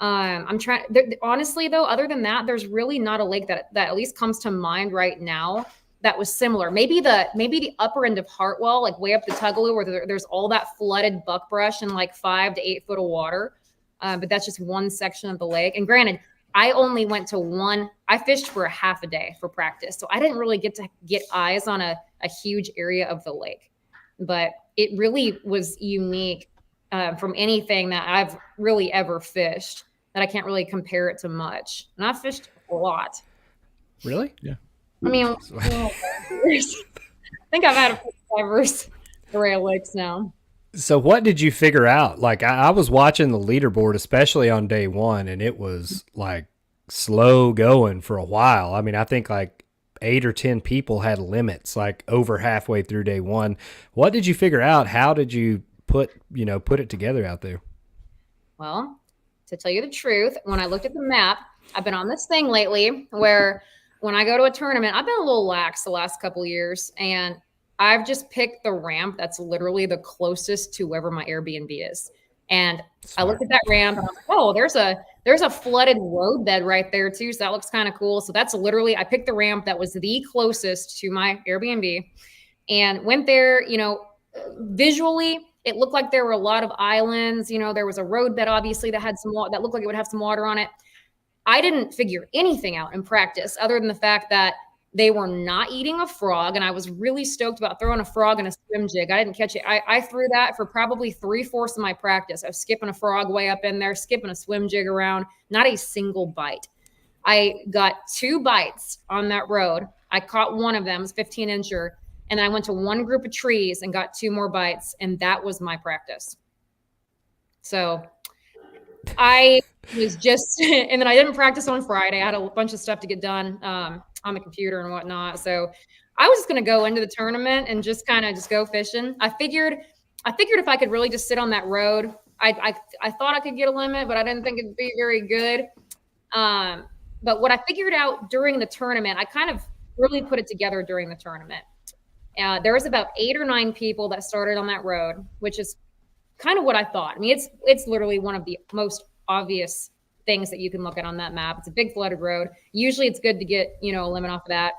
Honestly though, other than that, there's really not a lake that at least comes to mind right now that was similar. Maybe the upper end of Hartwell, like way up the Tugaloo, where there's all that flooded buckbrush and like 5 to 8 foot of water. But that's just one section of the lake. And granted, I only went to one. I fished for a half a day for practice, so I didn't really get to get eyes on a huge area of the lake. But it really was unique from anything that I've really ever fished, that I can't really compare it to much. And I've fished a lot. Really? Yeah. I mean, I think I've had 5 array of lakes now. So what did you figure out? Like I was watching the leaderboard, especially on day one, and it was like slow going for a while. I mean, I think like 8 or 10 people had limits like over halfway through day one. What did you figure out? How did you put it together out there? Well, to tell you the truth, when I looked at the map, I've been on this thing lately where when I go to a tournament, I've been a little lax the last couple of years, and I've just picked the ramp that's literally the closest to wherever my Airbnb is. And I looked at that ramp and I was like, oh, there's a flooded roadbed right there too. So that looks kind of cool. So that's literally, I picked the ramp that was the closest to my Airbnb and went there. Visually, it looked like there were a lot of islands. There was a roadbed obviously that had that looked like it would have some water on it. I didn't figure anything out in practice other than the fact that they were not eating a frog, and I was really stoked about throwing a frog in a swim jig. I didn't catch it. I threw that for probably 3/4 of my practice. I was skipping a frog way up in there, skipping a swim jig around, not a single bite. I got 2 bites on that road. I caught one of them, it was 15-incher, and I went to one group of trees and got 2 more bites, and that was my practice. So I was just, and then I didn't practice on Friday. I had a bunch of stuff to get done on the computer and whatnot. So I was just going to go into the tournament and just kind of just go fishing. I figured if I could really just sit on that road, I thought I could get a limit, but I didn't think it'd be very good. But what I figured out during the tournament, I kind of really put it together during the tournament. There was about 8 or 9 people that started on that road, which is kind of what I thought. I mean, it's literally one of the most obvious things that you can look at on that map. It's a big flooded road. Usually it's good to get, a limit off of that.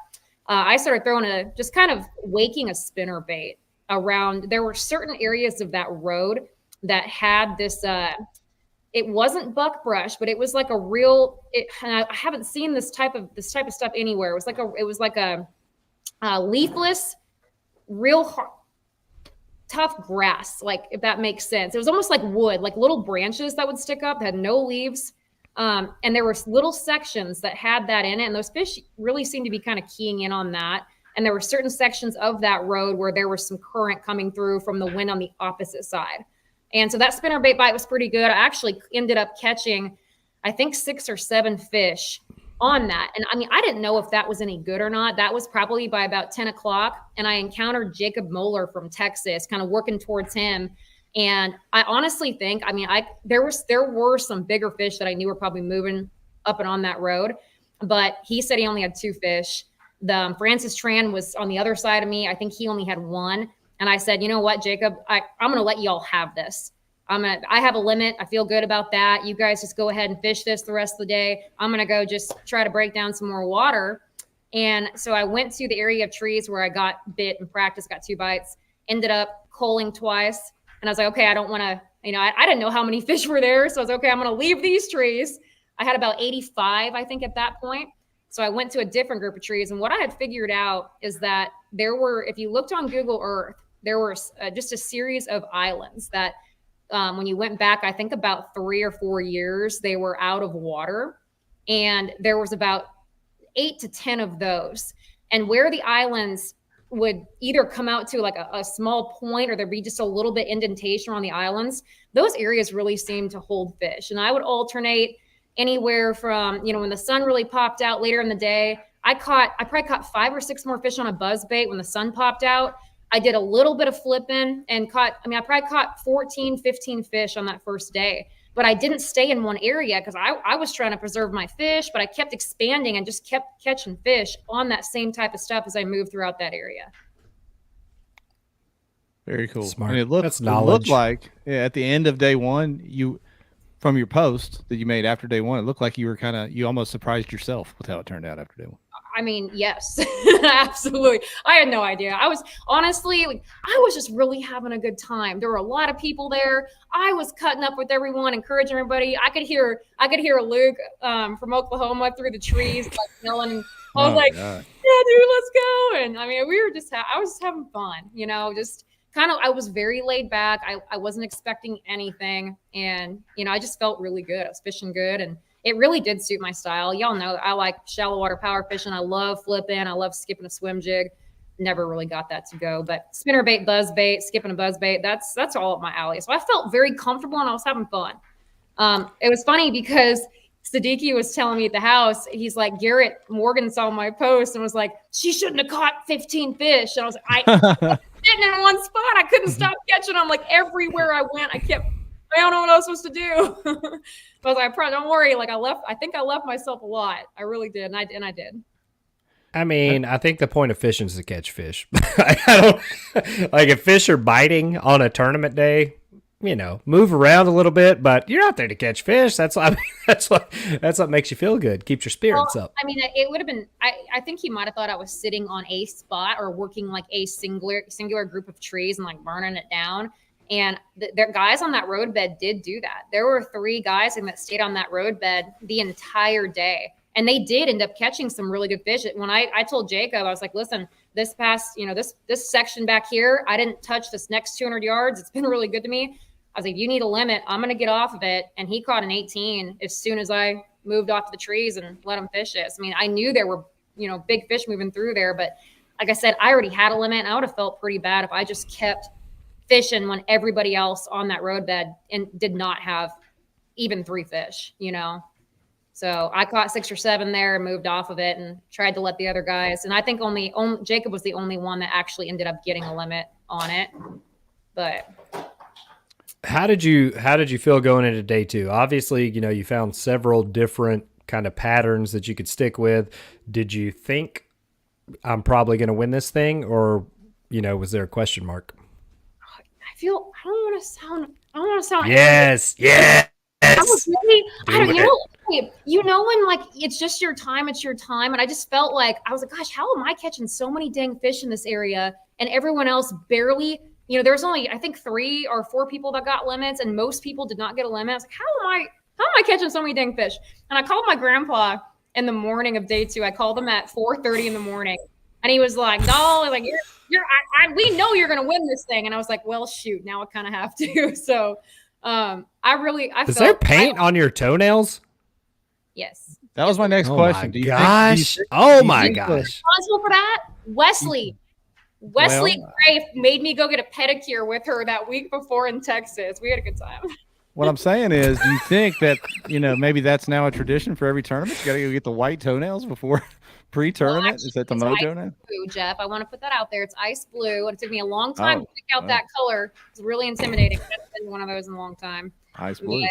I started throwing just kind of waking a spinner bait around. There were certain areas of that road that had this, it wasn't buckbrush, but it was like and I haven't seen this type of stuff anywhere. It was like a leafless, real hard, tough grass, like if that makes sense. It was almost like wood, like little branches that would stick up that had no leaves. And there were little sections that had that in it. And those fish really seemed to be kind of keying in on that. And there were certain sections of that road where there was some current coming through from the wind on the opposite side. And so that spinnerbait bite was pretty good. I actually ended up catching, I think 6 or 7 fish on that. And I mean, I didn't know if that was any good or not. That was probably by about 10 o'clock. And I encountered Jacob Moeller from Texas, kind of working towards him. And I honestly think, there were some bigger fish that I knew were probably moving up and on that road, but he said he only had 2 fish. The Francis Tran was on the other side of me. I think he only had 1. And I said, you know what, Jacob, I'm going to let y'all have this. I have a limit. I feel good about that. You guys just go ahead and fish this the rest of the day. I'm going to go just try to break down some more water. And so I went to the area of trees where I got bit in practice, got 2 bites, ended up culling twice. And I was like, okay, I don't want to, I didn't know how many fish were there. So I was okay, I'm going to leave these trees. I had about 85, I think, at that point. So I went to a different group of trees. And what I had figured out is that there were, if you looked on Google Earth, there were just a series of islands that when you went back, I think about 3 or 4 years, they were out of water. And there was about 8 to 10 of those. And where the islands would either come out to like a small point or there'd be just a little bit indentation on the islands, those areas really seemed to hold fish. And I would alternate anywhere from, when the sun really popped out later in the day, I probably caught 5 or 6 more fish on a buzz bait when the sun popped out. I did a little bit of flipping and I probably caught 14, 15 fish on that first day. But I didn't stay in one area because I was trying to preserve my fish, but I kept expanding and just kept catching fish on that same type of stuff as I moved throughout that area. Very cool. Smart. And it looked like at the end of day one, from your post that you made after day one, it looked like you almost surprised yourself with how it turned out after day one. I mean, yes, absolutely. I had no idea. I was just really having a good time. There were a lot of people there. I was cutting up with everyone, encouraging everybody. I could hear Luke from Oklahoma through the trees, like yelling. I was like, "Yeah, dude, let's go!" And I mean, I was just having fun, just kind of. I was very laid back. I wasn't expecting anything, and I just felt really good. I was fishing good, and it really did suit my style. Y'all know I like shallow water power fishing. I love flipping. I love skipping a swim jig. Never really got that to go, but spinner bait, buzz bait, skipping a buzz bait, that's all up my alley. So I felt very comfortable and I was having fun. It was funny because Siddiqui was telling me at the house, he's like, Garrett Morgan saw my post and was like, she shouldn't have caught 15 fish. And I was like, I sitting in one spot. I couldn't stop catching them. Like everywhere I went, I don't know what I was supposed to do. But I was like, don't worry. Like I think I left myself a lot. I really did. And I did. I mean, I think the point of fishing is to catch fish. I don't like if fish are biting on a tournament day, move around a little bit, but you're out there to catch fish. That's what makes you feel good. Keeps your spirits up. I mean, it would have been, I think he might've thought I was sitting on a spot or working like a singular group of trees and like burning it down. And the guys on that roadbed did do that. There were 3 guys that stayed on that roadbed the entire day. And they did end up catching some really good fish. When I told Jacob, I was like, listen, this past, this section back here, I didn't touch this next 200 yards. It's been really good to me. I was like, you need a limit. I'm going to get off of it. And he caught an 18 as soon as I moved off the trees and let him fish it. So, I mean, I knew there were, big fish moving through there. But like I said, I already had a limit. And I would have felt pretty bad if I just kept fishing when everybody else on that roadbed and did not have even 3 fish, So I caught 6 or 7 there and moved off of it and tried to let the other guys. And I think only Jacob was the only one that actually ended up getting a limit on it. But how did you feel going into day 2? Obviously, you found several different kind of patterns that you could stick with. Did you think I'm probably going to win this thing, or was there a question mark? I don't want to sound. Yes. I was really, when like it's just your time, it's your time. And I just felt like I was like, gosh, how am I catching so many dang fish in this area? And everyone else barely, there's only I think 3 or 4 people that got limits, and most people did not get a limit. I was like, how am I catching so many dang fish? And I called my grandpa in the morning of day 2. I called him at 4:30 in the morning, and he was like, no, like we know you're gonna win this thing. And I was like, well, shoot, now I kind of have to. So is there paint on your toenails? Yes. That was my next question. Do you gosh. Oh my gosh. Responsible for that? Wesley Gray made me go get a pedicure with her that week before in Texas. We had a good time. What I'm saying is, do you think that, maybe that's now a tradition for every tournament? You got to go get the white toenails before pre-tournament? Is that the mojo now? Blue, Jeff. I want to put that out there. It's ice blue. It took me a long time to pick out that color. It's really intimidating. I haven't been one of those in a long time. Ice blue.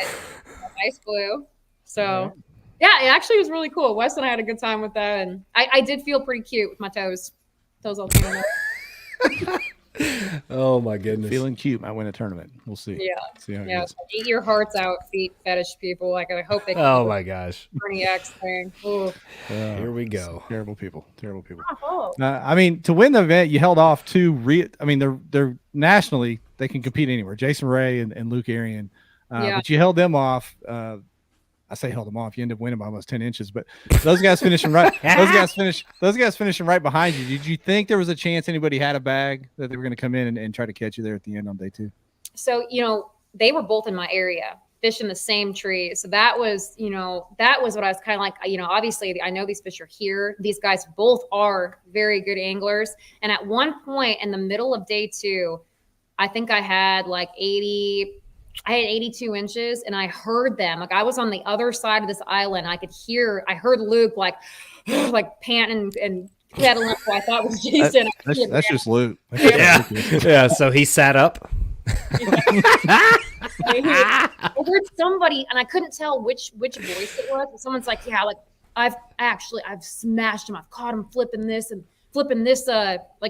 Ice blue. So, yeah, it actually was really cool. Wes and I had a good time with that. And I did feel pretty cute with my toes. Toes all came in. Oh my goodness. Feeling cute might win a tournament. We'll see. Yeah. See how it Yeah. goes. Eat your hearts out, feet fetish people. Like, I hope they can Oh do my the gosh. Bernie X thing. Ooh. Here we go. Terrible people. Terrible people. Oh. I mean, to win the event, you held off two. I mean, they're nationally they can compete anywhere. Jason Ray and Luke Arian, Yeah. but you held them off. I say held them off. You ended up winning by almost 10 inches, but those guys finishing right. Those guys finishing right behind you. Did you think there was a chance anybody had a bag that they were going to come in and try to catch you there at the end on day 2? So, they were both in my area fishing the same tree. So that was what I was kind of like, obviously I know these fish are here. These guys both are very good anglers. And at one point in the middle of day 2, I think I had 82 inches, and I heard them. Like, I was on the other side of this island. I heard Luke like panting and pedaling. I thought it was Jason. That's just Luke. Yeah. Yeah. So he sat up. I heard somebody, and I couldn't tell which voice it was. But someone's like, "Yeah, I've smashed him. I've caught him flipping this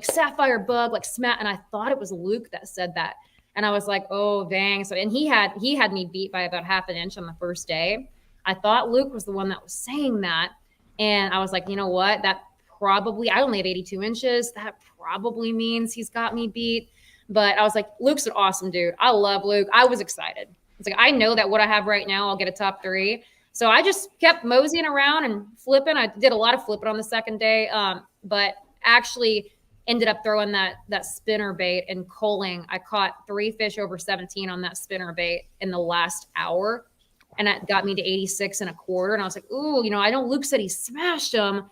sapphire bug, and I thought it was Luke that said that. And I was like, oh dang. So, and he had me beat by about half an inch on the first day. I thought Luke was the one that was saying that. And I was like, you know what? I only have 82 inches. That probably means he's got me beat. But I was like, Luke's an awesome dude. I love Luke. I was excited. It's like, I know that what I have right now, I'll get a top 3. So I just kept moseying around and flipping. I did a lot of flipping on the second day, but actually ended up throwing that spinner bait and culling. I caught 3 fish over 17 on that spinner bait in the last hour, and that got me to 86 1/4. And I was like, ooh, I know Luke said he smashed them.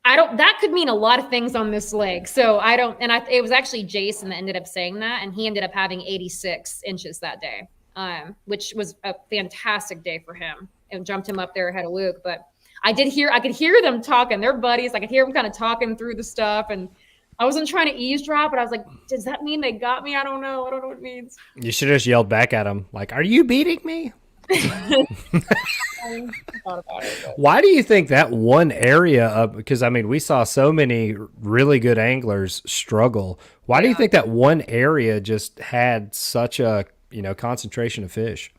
That could mean a lot of things on this lake. So it was actually Jason that ended up saying that, and he ended up having 86 inches that day, which was a fantastic day for him, and jumped him up there ahead of Luke. But I could hear them talking. They're buddies. I could hear them kind of talking through the stuff, and I wasn't trying to eavesdrop, but I was like, does that mean they got me? I don't know what it means. You should have just yelled back at him, like, are you beating me? I thought about it. But. Why do you think that one area because we saw so many really good anglers struggle. Why do you think that one area just had such a, concentration of fish?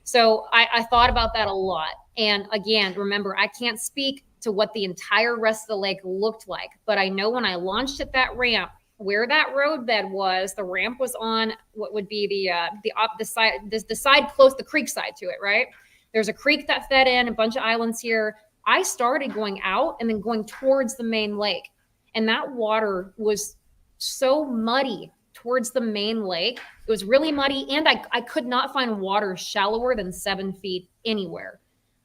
So I thought about that a lot. And again, remember, I can't speak to what the entire rest of the lake looked like, but I know when I launched at that ramp, where that roadbed was, the ramp was on what would be the side close, the creek side to it, right? There's a creek that fed in, a bunch of islands here. I started going out and then going towards the main lake. And that water was so muddy towards the main lake. It was really muddy, and I could not find water shallower than 7 feet anywhere.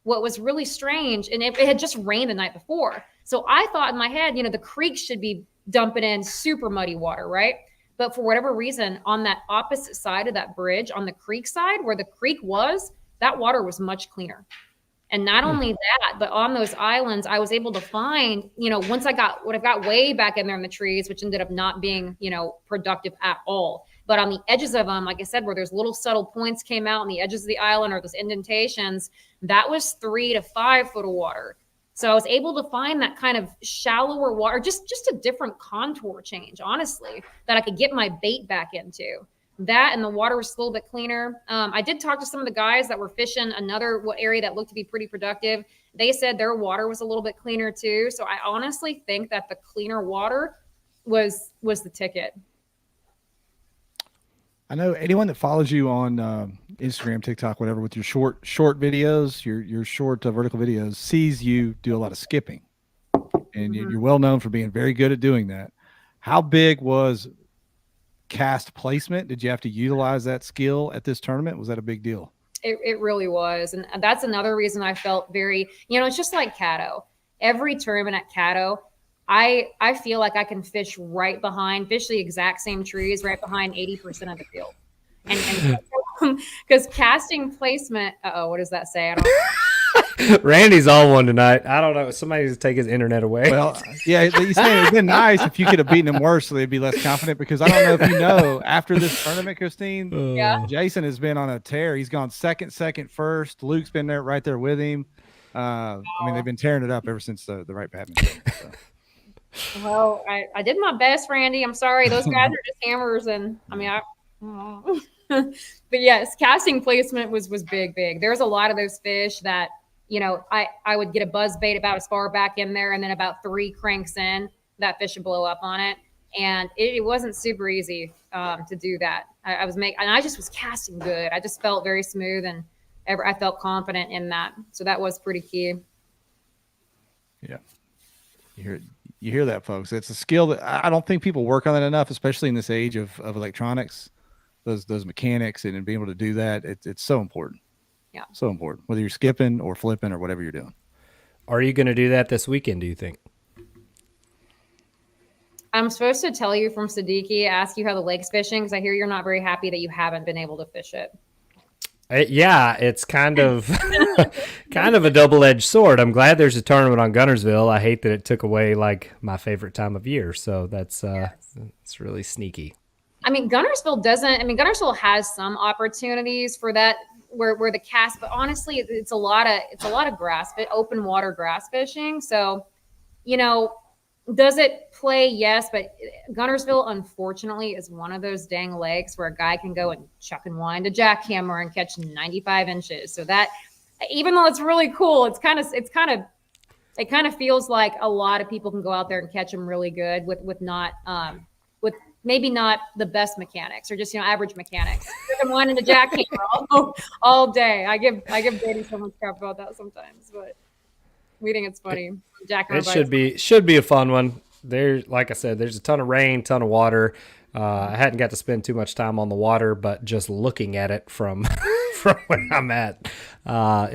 What was really strange, and it had just rained the night before. So I thought in my head, the creek should be dumping in super muddy water, right? But for whatever reason, on that opposite side of that bridge, on the creek side where the creek was, that water was much cleaner. And not only that, but on those islands, I was able to find, once I got way back in there in the trees, which ended up not being, productive at all. But on the edges of them, like I said, where there's little subtle points came out on the edges of the island or those indentations, that was 3 to 5 foot of water. So I was able to find that kind of shallower water, just a different contour change, honestly, that I could get my bait back into. That, and the water was a little bit cleaner. I did talk to some of the guys that were fishing another area that looked to be pretty productive. They said their water was a little bit cleaner too. So I honestly think that the cleaner water was the ticket. I know anyone that follows you on Instagram, TikTok, whatever, with your short videos, your short vertical videos, sees you do a lot of skipping, and you're well known for being very good at doing that. How big was cast placement? Did you have to utilize that skill at this tournament? Was that a big deal? It really was. And that's another reason I felt very, it's just like Caddo. Every tournament at Caddo, I feel like I can fish the exact same trees right behind 80% of the field. And because casting placement, what does that say? I don't know. Randy's on one tonight. I don't know. Somebody needs to take his internet away. Well, yeah, you saying it would have been nice if you could have beaten him worse so they'd be less confident, because I don't know if you know, after this tournament, Christine, Jason has been on a tear. He's gone second, first. Luke's been right there with him. They've been tearing it up ever since the Wright Patman Lake. So. Well, I did my best, Randy. I'm sorry. Those guys are just hammers. And I mean, but yes, casting placement was big. There's a lot of those fish that, I would get a buzz bait about as far back in there, and then about 3 cranks in, that fish would blow up on it. And it wasn't super easy to do that. And I just was casting good. I just felt very smooth, and I felt confident in that. So that was pretty key. Yeah. You hear that, folks. It's a skill that I don't think people work on it enough, especially in this age of electronics, those mechanics, and being able to do that. It's so important. Yeah. So important, whether you're skipping or flipping or whatever you're doing. Are you going to do that this weekend, do you think? I'm supposed to tell you from Siddiqui, ask you how the lake's fishing, because I hear you're not very happy that you haven't been able to fish it. Yeah, it's kind of a double-edged sword. I'm glad there's a tournament on Guntersville. I hate that it took away like my favorite time of year. So that's it's really sneaky. I mean, Guntersville has some opportunities for that where the cast, but honestly, it's a lot of grass, open water grass fishing. So, does it play? Yes, but Guntersville, unfortunately, is one of those dang lakes where a guy can go and chuck and wind a jackhammer and catch 95 inches. So that, even though it's really cool, it kind of feels like a lot of people can go out there and catch them really good with maybe not the best mechanics, or just average mechanics. Chuck and wind and a jackhammer all day. I give Brady so much crap about that sometimes, but we think it's funny. It should be a fun one. There, like I said, there's a ton of rain, ton of water. I hadn't got to spend too much time on the water, but just looking at it from where I'm at,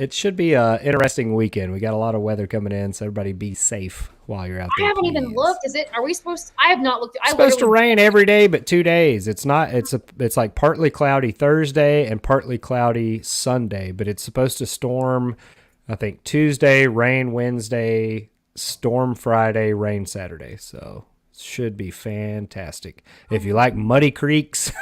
it should be an interesting weekend. We got a lot of weather coming in, so everybody be safe while you're out there. I haven't even looked. Are we supposed to? I have not looked. It's supposed to rain every day but 2 days. It's not. It's like partly cloudy Thursday and partly cloudy Sunday, but it's supposed to storm, I think, Tuesday, rain Wednesday, storm Friday, rain Saturday. So should be fantastic. If you like muddy creeks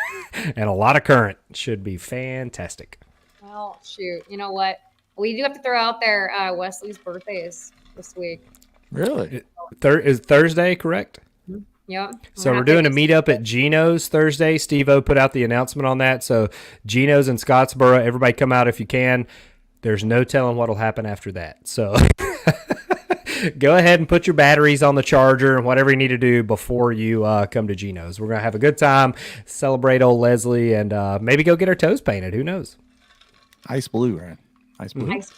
and a lot of current, it should be fantastic. Well, shoot. You know what? We do have to throw out there Wesley's birthday is this week. Really? Is Thursday correct? Yep. So we're doing a meetup at Gino's Thursday. Steve-O put out the announcement on that. So Gino's in Scottsboro, everybody come out if you can. There's no telling what will happen after that. So go ahead and put your batteries on the charger and whatever you need to do before you come to Gino's. We're going to have a good time, celebrate old Leslie, and maybe go get our toes painted. Who knows? Ice blue, right? Ice blue. Yes,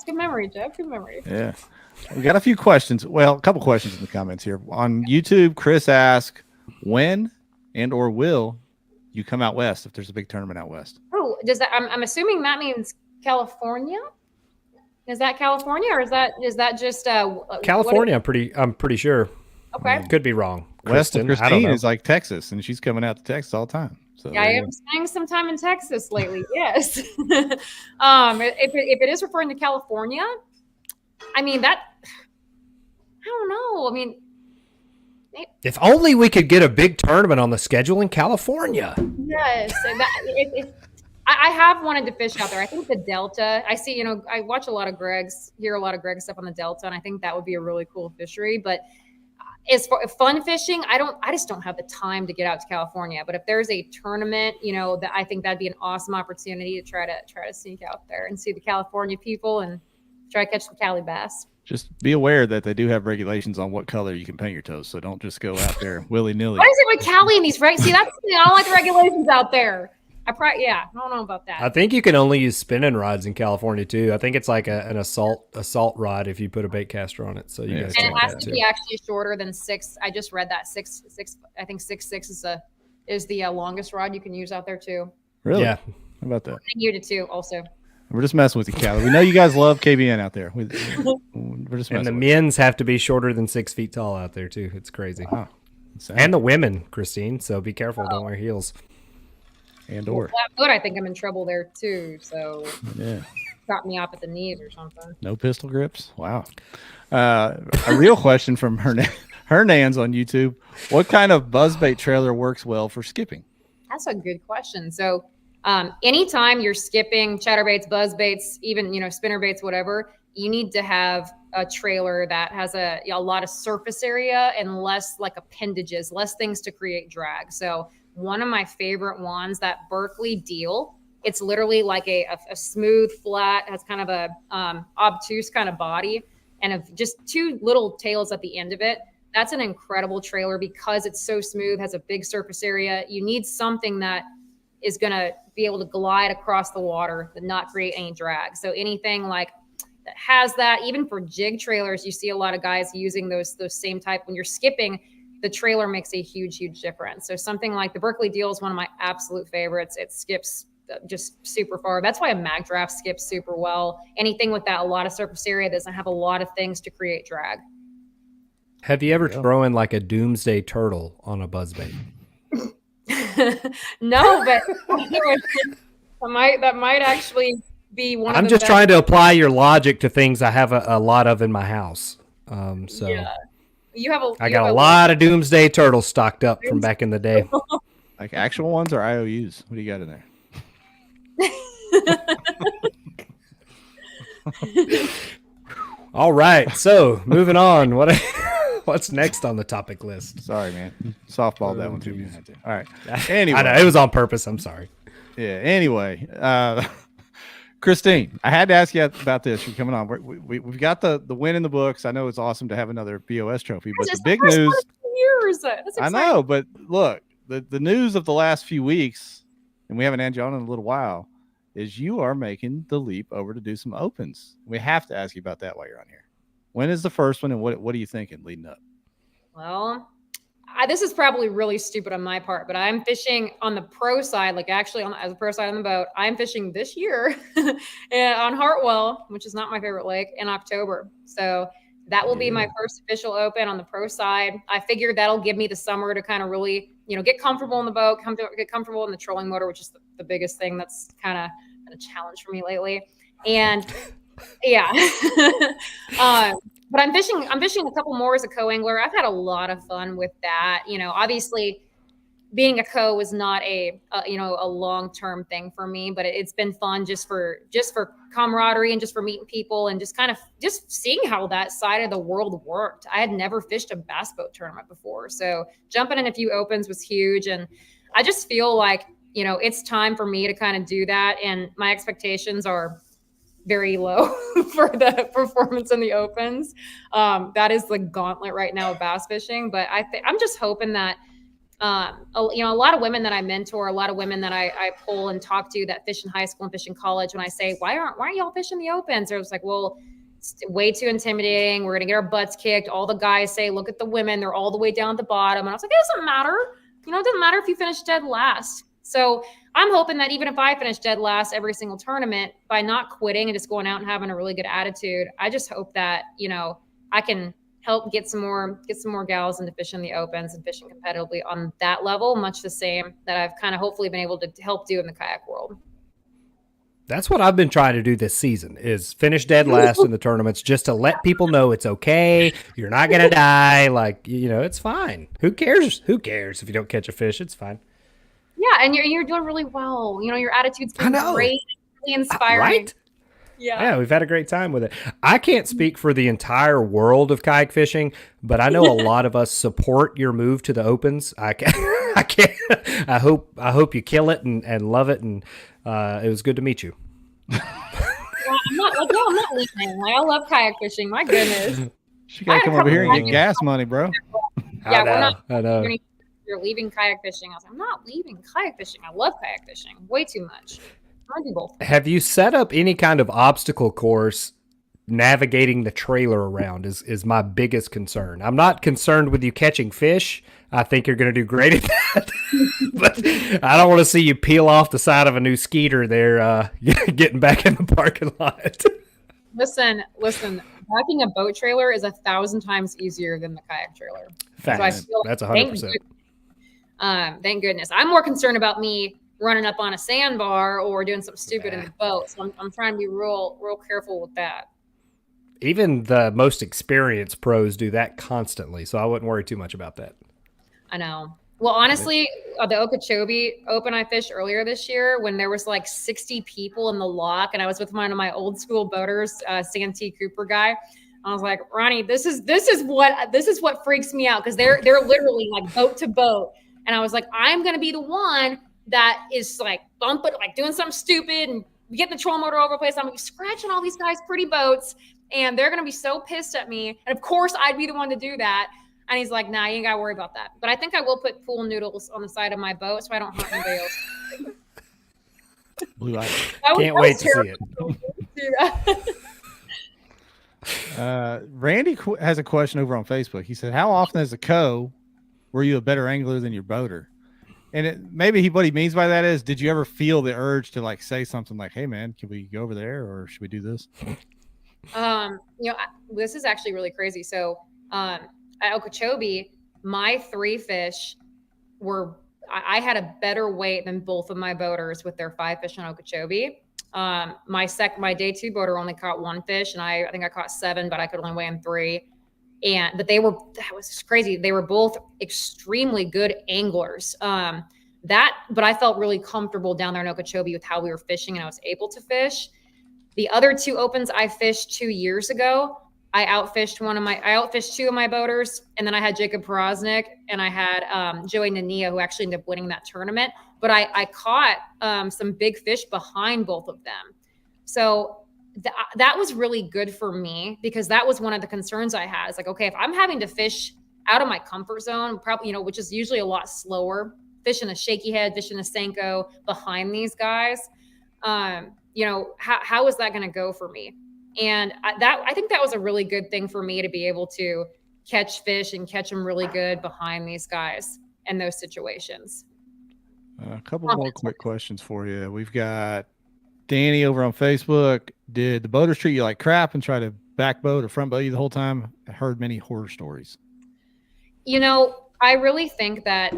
good memory, Jeff. Good memory. Yeah. We got a few questions. Well, a couple questions in the comments here. On YouTube, Chris asked, when and or will you come out west if there's a big tournament out west? Oh, does that? I'm assuming that means California. Is that California, or is that just California? I'm pretty sure. Okay. Could be wrong. West of I don't Christine know. is like Texas, and she's coming out to Texas all the time. So Yeah, I am spending some time in Texas lately. Yes. If it is referring to California, I mean I don't know. I mean, If only we could get a big tournament on the schedule in California. yes. And I have wanted to fish out there. I think the Delta. I see. I watch a lot of Greg's, hear a lot of Greg's stuff on the Delta, and I think that would be a really cool fishery. But as for fun fishing, I just don't have the time to get out to California. But if there's a tournament, that I think that'd be an awesome opportunity to try to sneak out there and see the California people and try to catch the Cali bass. just be aware that they do have regulations on what color you can paint your toes. So don't just go out there willy-nilly. Why is it with Cali and these See, that's the thing. I don't like the regulations out there. I don't know about that. I think you can only use spinning rods in California too. I think it's like an assault rod if you put a bait caster on it. So you guys and can it has that to too. be actually shorter than 6. I just read that 6. I think 6.6 is the longest rod you can use out there too. Really? Yeah. How about that? And you did too, also. We're just messing with you, Callie. We know you guys love KBN out there. We're just messing And the with men's have to be shorter than 6 feet tall out there too. It's crazy. you. Wow. And the women, Christine. So be careful. Don't wear heels. And or. Flat foot, I think I'm in trouble there too. So Yeah. got me off at the knees or something. No pistol grips. Wow. A real question from Hernans on YouTube. What kind of buzzbait trailer works well for skipping? That's a good question. So anytime you're skipping chatterbaits, buzzbaits, even spinnerbaits, whatever, you need to have a trailer that has a lot of surface area and less like appendages, less things to create drag. So one of my favorite ones, that Berkeley Diehl, it's literally like a smooth, flat, has kind of a obtuse kind of body and just two little tails at the end of it. That's an incredible trailer because it's so smooth, has a big surface area. You need something that is going to be able to glide across the water and not create any drag. So anything like that has that, even for jig trailers, you see a lot of guys using those same type. When you're skipping, the trailer makes a huge difference. So something like the Berkeley Diehl is one of my absolute favorites. It skips just super far. That's why a mag draft skips super well. Anything with that, a lot of surface area, doesn't have a lot of things to create drag. Have you ever thrown like a doomsday turtle on a buzzbait? No, but that might actually be one. I'm just trying to apply your logic to things I have a lot of in my house. So yeah. I got a lot of doomsday turtles stocked up from back in the day. Like actual ones or IOUs? What do you got in there? All right, so moving on. What's next on the topic list? Sorry, man. Softball that one too. All right. Anyway, I know, it was on purpose. I'm sorry. Yeah. Anyway, Christine, I had to ask you about this. You're coming on. We've got the win in the books. I know it's awesome to have another BOS trophy, but the big news. I know, but look, the news of the last few weeks, and we haven't had you on in a little while, is you are making the leap over to do some opens. We have to ask you about that while you're on here. When is the first one, and what are you thinking leading up? Well, this is probably really stupid on my part, but I'm fishing on the pro side, like actually as a pro side on the boat. I'm fishing this year on Hartwell, which is not my favorite lake, in October. So that will be my first official open on the pro side. I figured that'll give me the summer to kind of really, get comfortable in the boat, get comfortable in the trolling motor, which is the biggest thing that's kind of been a challenge for me lately. And yeah. But I'm fishing a couple more as a co-angler. I've had a lot of fun with that. Obviously being a co was not a long-term thing for me, but it's been fun just for camaraderie and just for meeting people and just kind of just seeing how that side of the world worked. I had never fished a bass boat tournament before. So jumping in a few opens was huge. And I just feel like, it's time for me to kind of do that. And my expectations are very low for the performance in the opens. That is the gauntlet right now of bass fishing. But I'm just hoping that, a lot of women that I mentor, a lot of women that I pull and talk to that fish in high school and fish in college, when I say, why aren't y'all fishing the opens? They're just like, well, it's way too intimidating. We're going to get our butts kicked. All the guys say, look at the women. They're all the way down at the bottom. And I was like, it doesn't matter. It doesn't matter if you finish dead last. So I'm hoping that even if I finish dead last every single tournament, by not quitting and just going out and having a really good attitude, I just hope that, I can help get some more gals into fishing the opens and fishing competitively on that level, much the same that I've kind of hopefully been able to help do in the kayak world. That's what I've been trying to do this season, is finish dead last in the tournaments, just to let people know it's okay. You're not going to die. Like, it's fine. Who cares? Who cares if you don't catch a fish? It's fine. Yeah, and you're doing really well. Your attitude's been great, really inspiring. Right? Yeah, we've had a great time with it. I can't speak for the entire world of kayak fishing, but I know a lot of us support your move to the opens. I hope you kill it and love it, and it was good to meet you. I'm not leaving. I love kayak fishing. My goodness. She got to come over here and get gas money, bro. Yeah, I know. You're leaving kayak fishing. I was like, I'm not leaving kayak fishing. I love kayak fishing way too much. I do both. Have you set up any kind of obstacle course navigating the trailer around is my biggest concern. I'm not concerned with you catching fish. I think you're going to do great at that. But I don't want to see you peel off the side of a new Skeeter there getting back in the parking lot. Listen, backing a boat trailer is 1,000 times easier than the kayak trailer. Fact. So I feel That's 100%. Thank goodness. I'm more concerned about me running up on a sandbar or doing something stupid in the boat. So I'm trying to be real careful with that. Even the most experienced pros do that constantly, so I wouldn't worry too much about that. I know. Well, honestly, the Okeechobee Open I fished earlier this year when there was like 60 people in the lock, and I was with one of my old school boaters, Santee Cooper guy. I was like, Ronnie, this is what freaks me out, because they're literally like boat to boat. And I was like, I'm gonna be the one that is like bumping, like doing something stupid and getting the trolling motor over the place. I'm gonna be scratching all these guys' pretty boats, and they're gonna be so pissed at me. And of course, I'd be the one to do that. And he's like, nah, you ain't gotta worry about that. But I think I will put pool noodles on the side of my boat so I don't hurt anybody else. Blue light. Can't wait to see it. Randy has a question over on Facebook. He said, how often as a co were you a better angler than your boater? And maybe what he means by that is, did you ever feel the urge to like say something like, hey man, can we go over there, or should we do this? This is actually really crazy. So at Okeechobee, my 3 fish I had a better weight than both of my boaters with their 5 fish on Okeechobee. My day 2 boater only caught 1 fish, and I think I caught 7, but I could only weigh him 3. But that was crazy. They were both extremely good anglers. But I felt really comfortable down there in Okeechobee with how we were fishing, and I was able to fish. The other 2 opens I fished 2 years ago, I outfished 2 of my boaters, and then I had Jacob Porosnik and I had Joey Nania, who actually ended up winning that tournament. But I caught some big fish behind both of them. So that was really good for me, because that was one of the concerns I had. It's like, okay, if I'm having to fish out of my comfort zone, probably, which is usually a lot slower, fishing a shaky head, fishing a Senko behind these guys, how is that going to go for me? And I think that was a really good thing for me, to be able to catch fish and catch them really good behind these guys in those situations. A couple more quick questions for you. We've got Danny over on Facebook. Did the boaters treat you like crap and try to back boat or front boat you the whole time? I heard many horror stories. I really think that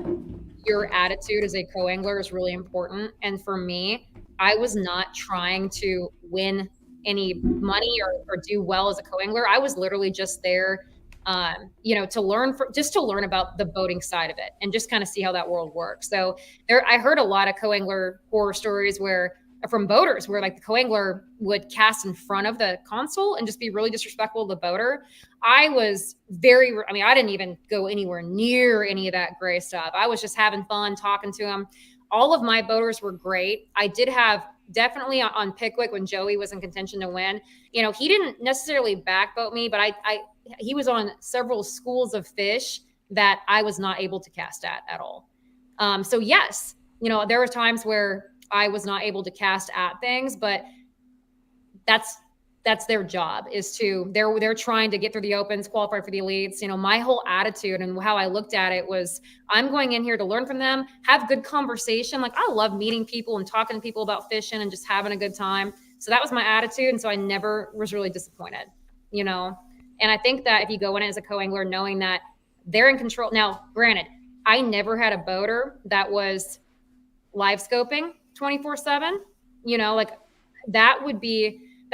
your attitude as a co-angler is really important. And for me, I was not trying to win any money or do well as a co-angler. I was literally just there, to learn about the boating side of it and just kind of see how that world works. So I heard a lot of co-angler horror stories from boaters where like the co-angler would cast in front of the console and just be really disrespectful to the boater. I didn't even go anywhere near any of that gray stuff. I was just having fun talking to them. All of my boaters were great. I did have definitely on Pickwick, when Joey was in contention to win, he didn't necessarily backboat me, but he was on several schools of fish that I was not able to cast at all. So yes, there were times where I was not able to cast at things, but that's their job, they're trying to get through the opens, qualify for the elites. My whole attitude and how I looked at it was, I'm going in here to learn from them, have good conversation. Like, I love meeting people and talking to people about fishing and just having a good time. So that was my attitude. And so I never was really disappointed, and I think that if you go in as a co-angler knowing that they're in control. Now, granted, I never had a boater that was live scoping 24/7, like that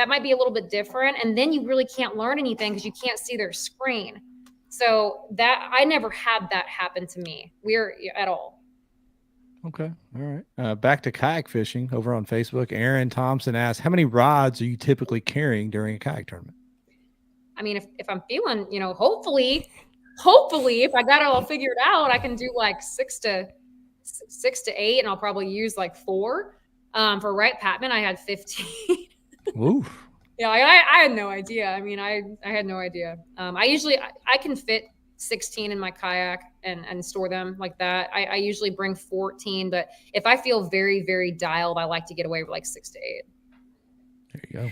might be a little bit different. And then you really can't learn anything because you can't see their screen. So that I never had that happen to me. At all. Okay. All right. Back to kayak fishing over on Facebook. Aaron Thompson asks, how many rods are you typically carrying during a kayak tournament? I mean, if I'm feeling, hopefully if I got it all figured out, I can do like 6 to 8, and I'll probably use like 4. For Wright Patman, I had 15. Oof. Yeah, I had no idea. I mean, I had no idea. I can fit 16 in my kayak and store them like that. I usually bring 14, but if I feel very, very dialed, I like to get away with like 6 to 8. There you go.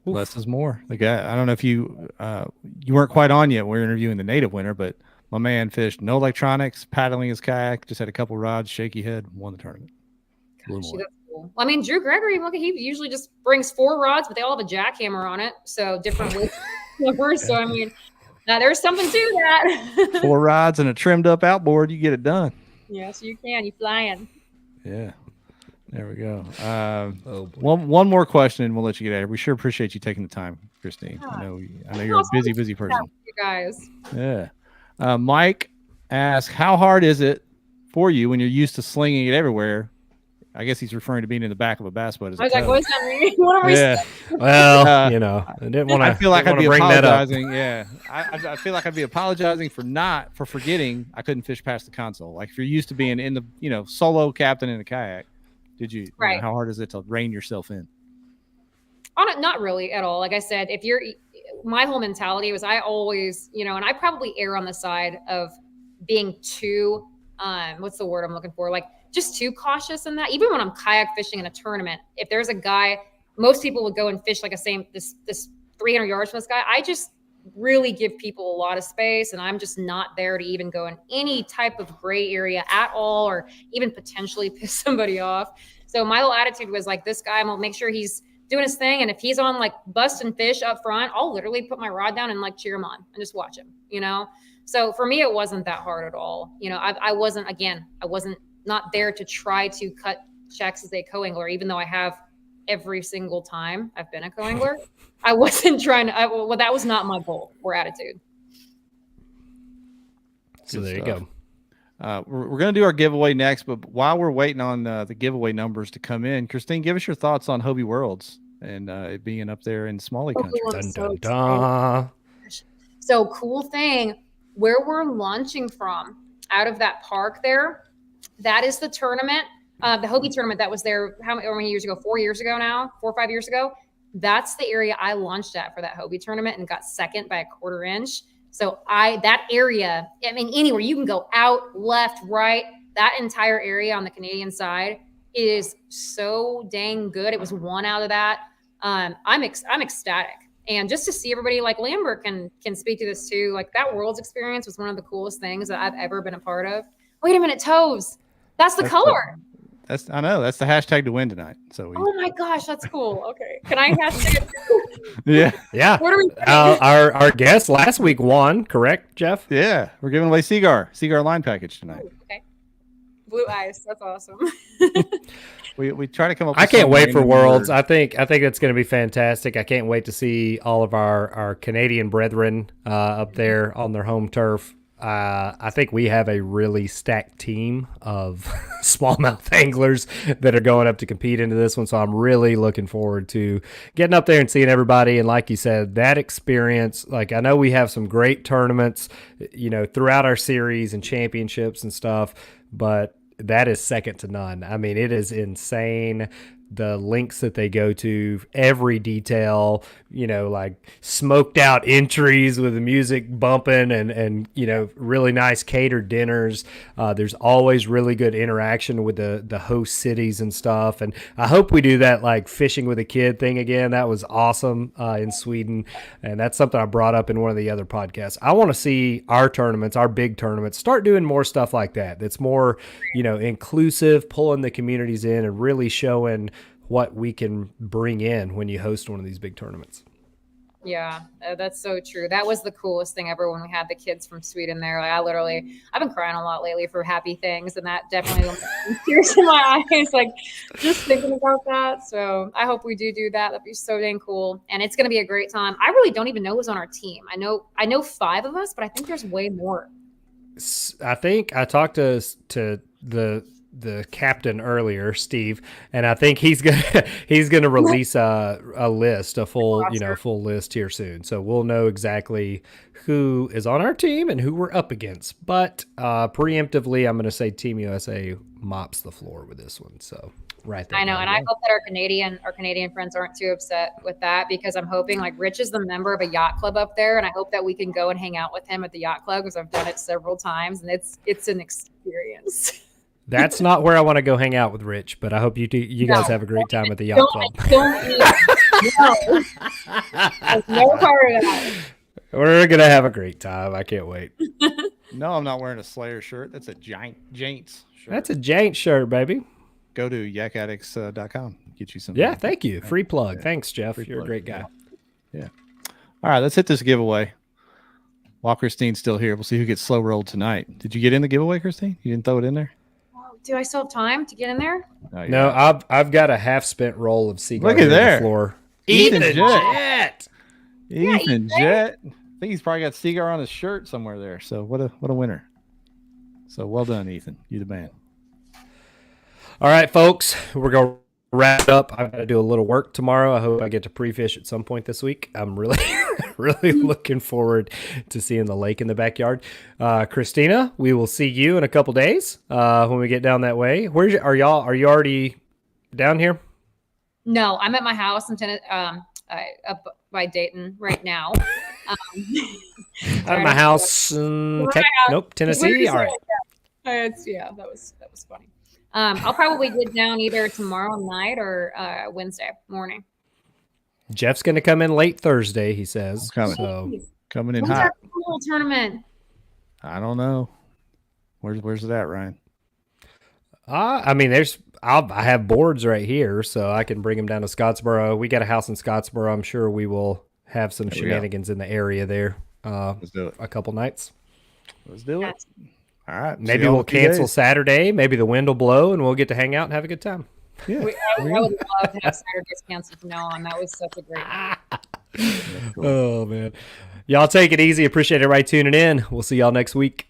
Oof. Less is more. The guy, I don't know if you weren't quite on yet. We're interviewing the native winner, but my man fished no electronics, paddling his kayak, just had a couple rods, shaky head, won the tournament. Gosh, that's cool. Well, I mean, Drew Gregory, he usually just brings 4 rods, but they all have a jackhammer on it, so different weight numbers. So I mean, now there's something to that. 4 rods and a trimmed up outboard, you get it done. Yes, you can. You flying. Yeah. There we go. One more question, and we'll let you get out of here. We sure appreciate you taking the time, Christine. I know you're a busy person. You guys. Yeah. Mike asks, how hard is it for you when you're used to slinging it everywhere? I guess he's referring to being in the back of a bass boat. I was like, what does that mean? What are we saying? Well, you know, I didn't want to. I feel like I'd be bring that up. apologizing. Yeah, I feel like I'd be apologizing for forgetting I couldn't fish past the console. Like if you're used to being in the solo captain in a kayak, did you? Right. How hard is it to rein yourself in? Not really at all. Like I said, my whole mentality was I always, and I probably err on the side of being too, what's the word I'm looking for? Like just too cautious in that. Even when I'm kayak fishing in a tournament, if there's a guy, most people would go and fish like this 300 yards from this guy. I just really give people a lot of space, and I'm just not there to even go in any type of gray area at all, or even potentially piss somebody off. So my whole attitude was like, this guy, I'm gonna make sure he's doing his thing. And if he's on like busting fish up front, I'll literally put my rod down and like cheer him on and just watch him, So for me, it wasn't that hard at all. I wasn't not there to try to cut checks as a co-angler, even though I have every single time I've been a co-angler. I wasn't trying to, that was not my goal or attitude. So there you go. We're going to do our giveaway next, but while we're waiting on the giveaway numbers to come in, Kristine, give us your thoughts on Hobie Worlds and it being up there in Smalley country. Dun, dun, dun. So cool thing, where we're launching from out of that park there, that is the tournament, the Hobie tournament that was there how many years ago? 4 years ago now, 4 or 5 years ago. That's the area I launched at for that Hobie tournament and got second by a 1/4 inch. So that area, anywhere you can go out, left, right, that entire area on the Canadian side is so dang good. It was one out of that. I'm ecstatic. And just to see everybody, like Lambert can speak to this too. Like that Worlds experience was one of the coolest things that I've ever been a part of. Wait a minute, toes. That's the color. I know. That's the hashtag to win tonight. So. Oh my gosh, that's cool. Okay, can I hashtag it? Yeah. What are we? Our guest last week won, correct, Jeff? Yeah, we're giving away Seagar line package tonight. Oh, okay. Blue ice. That's awesome. We try to come up. I can't wait for Worlds. I think it's going to be fantastic. I can't wait to see all of our Canadian brethren up there on their home turf. I think we have a really stacked team of smallmouth anglers that are going up to compete into this one. So I'm really looking forward to getting up there and seeing everybody. And like you said, that experience, like I know we have some great tournaments, throughout our series and championships and stuff, but that is second to none. I mean, it is insane. The links that they go to, every detail, like smoked out entries with the music bumping and really nice catered dinners. There's always really good interaction with the host cities and stuff. And I hope we do that like fishing with a kid thing again. That was awesome in Sweden. And that's something I brought up in one of the other podcasts. I want to see our tournaments, our big tournaments, start doing more stuff like that. That's more, inclusive, pulling the communities in and really showing what we can bring in when you host one of these big tournaments. Yeah, that's so true. That was the coolest thing ever when we had the kids from Sweden there. Like I've been crying a lot lately for happy things, and that definitely tears in my eyes, like just thinking about that. So I hope we do that. That'd be so dang cool. And it's going to be a great time. I really don't even know who's on our team. I know 5 of us, but I think there's way more. I think I talked to the captain earlier, Steve, and I think he's gonna release a list, a full list here soon. So we'll know exactly who is on our team and who we're up against. But preemptively, I'm gonna say Team USA mops the floor with this one. So right there. I know, and I hope that our Canadian friends aren't too upset with that, because I'm hoping, like, Rich is the member of a yacht club up there, and I hope that we can go and hang out with him at the yacht club, because I've done it several times, and it's an experience. That's not where I want to go hang out with Rich, but I hope you guys have a great time at the yacht club. No part of that. We're going to have a great time. I can't wait. No, I'm not wearing a Slayer shirt. That's a Jaints shirt. That's a Jaints shirt, baby. Go to yakaddicts.com. Get you some. Yeah, thank you. Free plug. Yeah. Thanks, Jeff. Free You're plug. a great guy. Yeah. All right, let's hit this giveaway. While Kristine's still here, we'll see who gets slow rolled tonight. Did you get in the giveaway, Kristine? You didn't throw it in there? Do I still have time to get in there? No, I've got a half spent roll of Seagull Look at there. on the floor. Ethan Jet. Ethan Jet. I think he's probably got Seagar on his shirt somewhere there. So what a winner. So well done, Ethan. You the man. All right, folks, we're going to wrap up. I've got to do a little work tomorrow. I hope I get to pre-fish at some point this week. I'm really, really looking forward to seeing the lake in the backyard. Christina, we will see you in a couple days when we get down that way. Are you already down here? No, I'm at my house in up by Dayton right now. At my house in Tennessee. All right. Yeah, that was funny. I'll probably get down either tomorrow night or Wednesday morning. Jeff's going to come in late Thursday, he says. Coming in When's hot. our pool tournament? I don't know. Where's it at, Ryan? I mean, I have boards right here, so I can bring them down to Scottsboro. We got a house in Scottsboro. I'm sure we will have some shenanigans in the area there. Let's do it. A couple nights. Let's do it. All right. Maybe we'll cancel Saturday. Maybe the wind will blow and we'll get to hang out and have a good time. Yeah. I would love to have Saturdays canceled from now on. That was such a great Oh, man. Y'all take it easy. Appreciate everybody tuning in. We'll see y'all next week.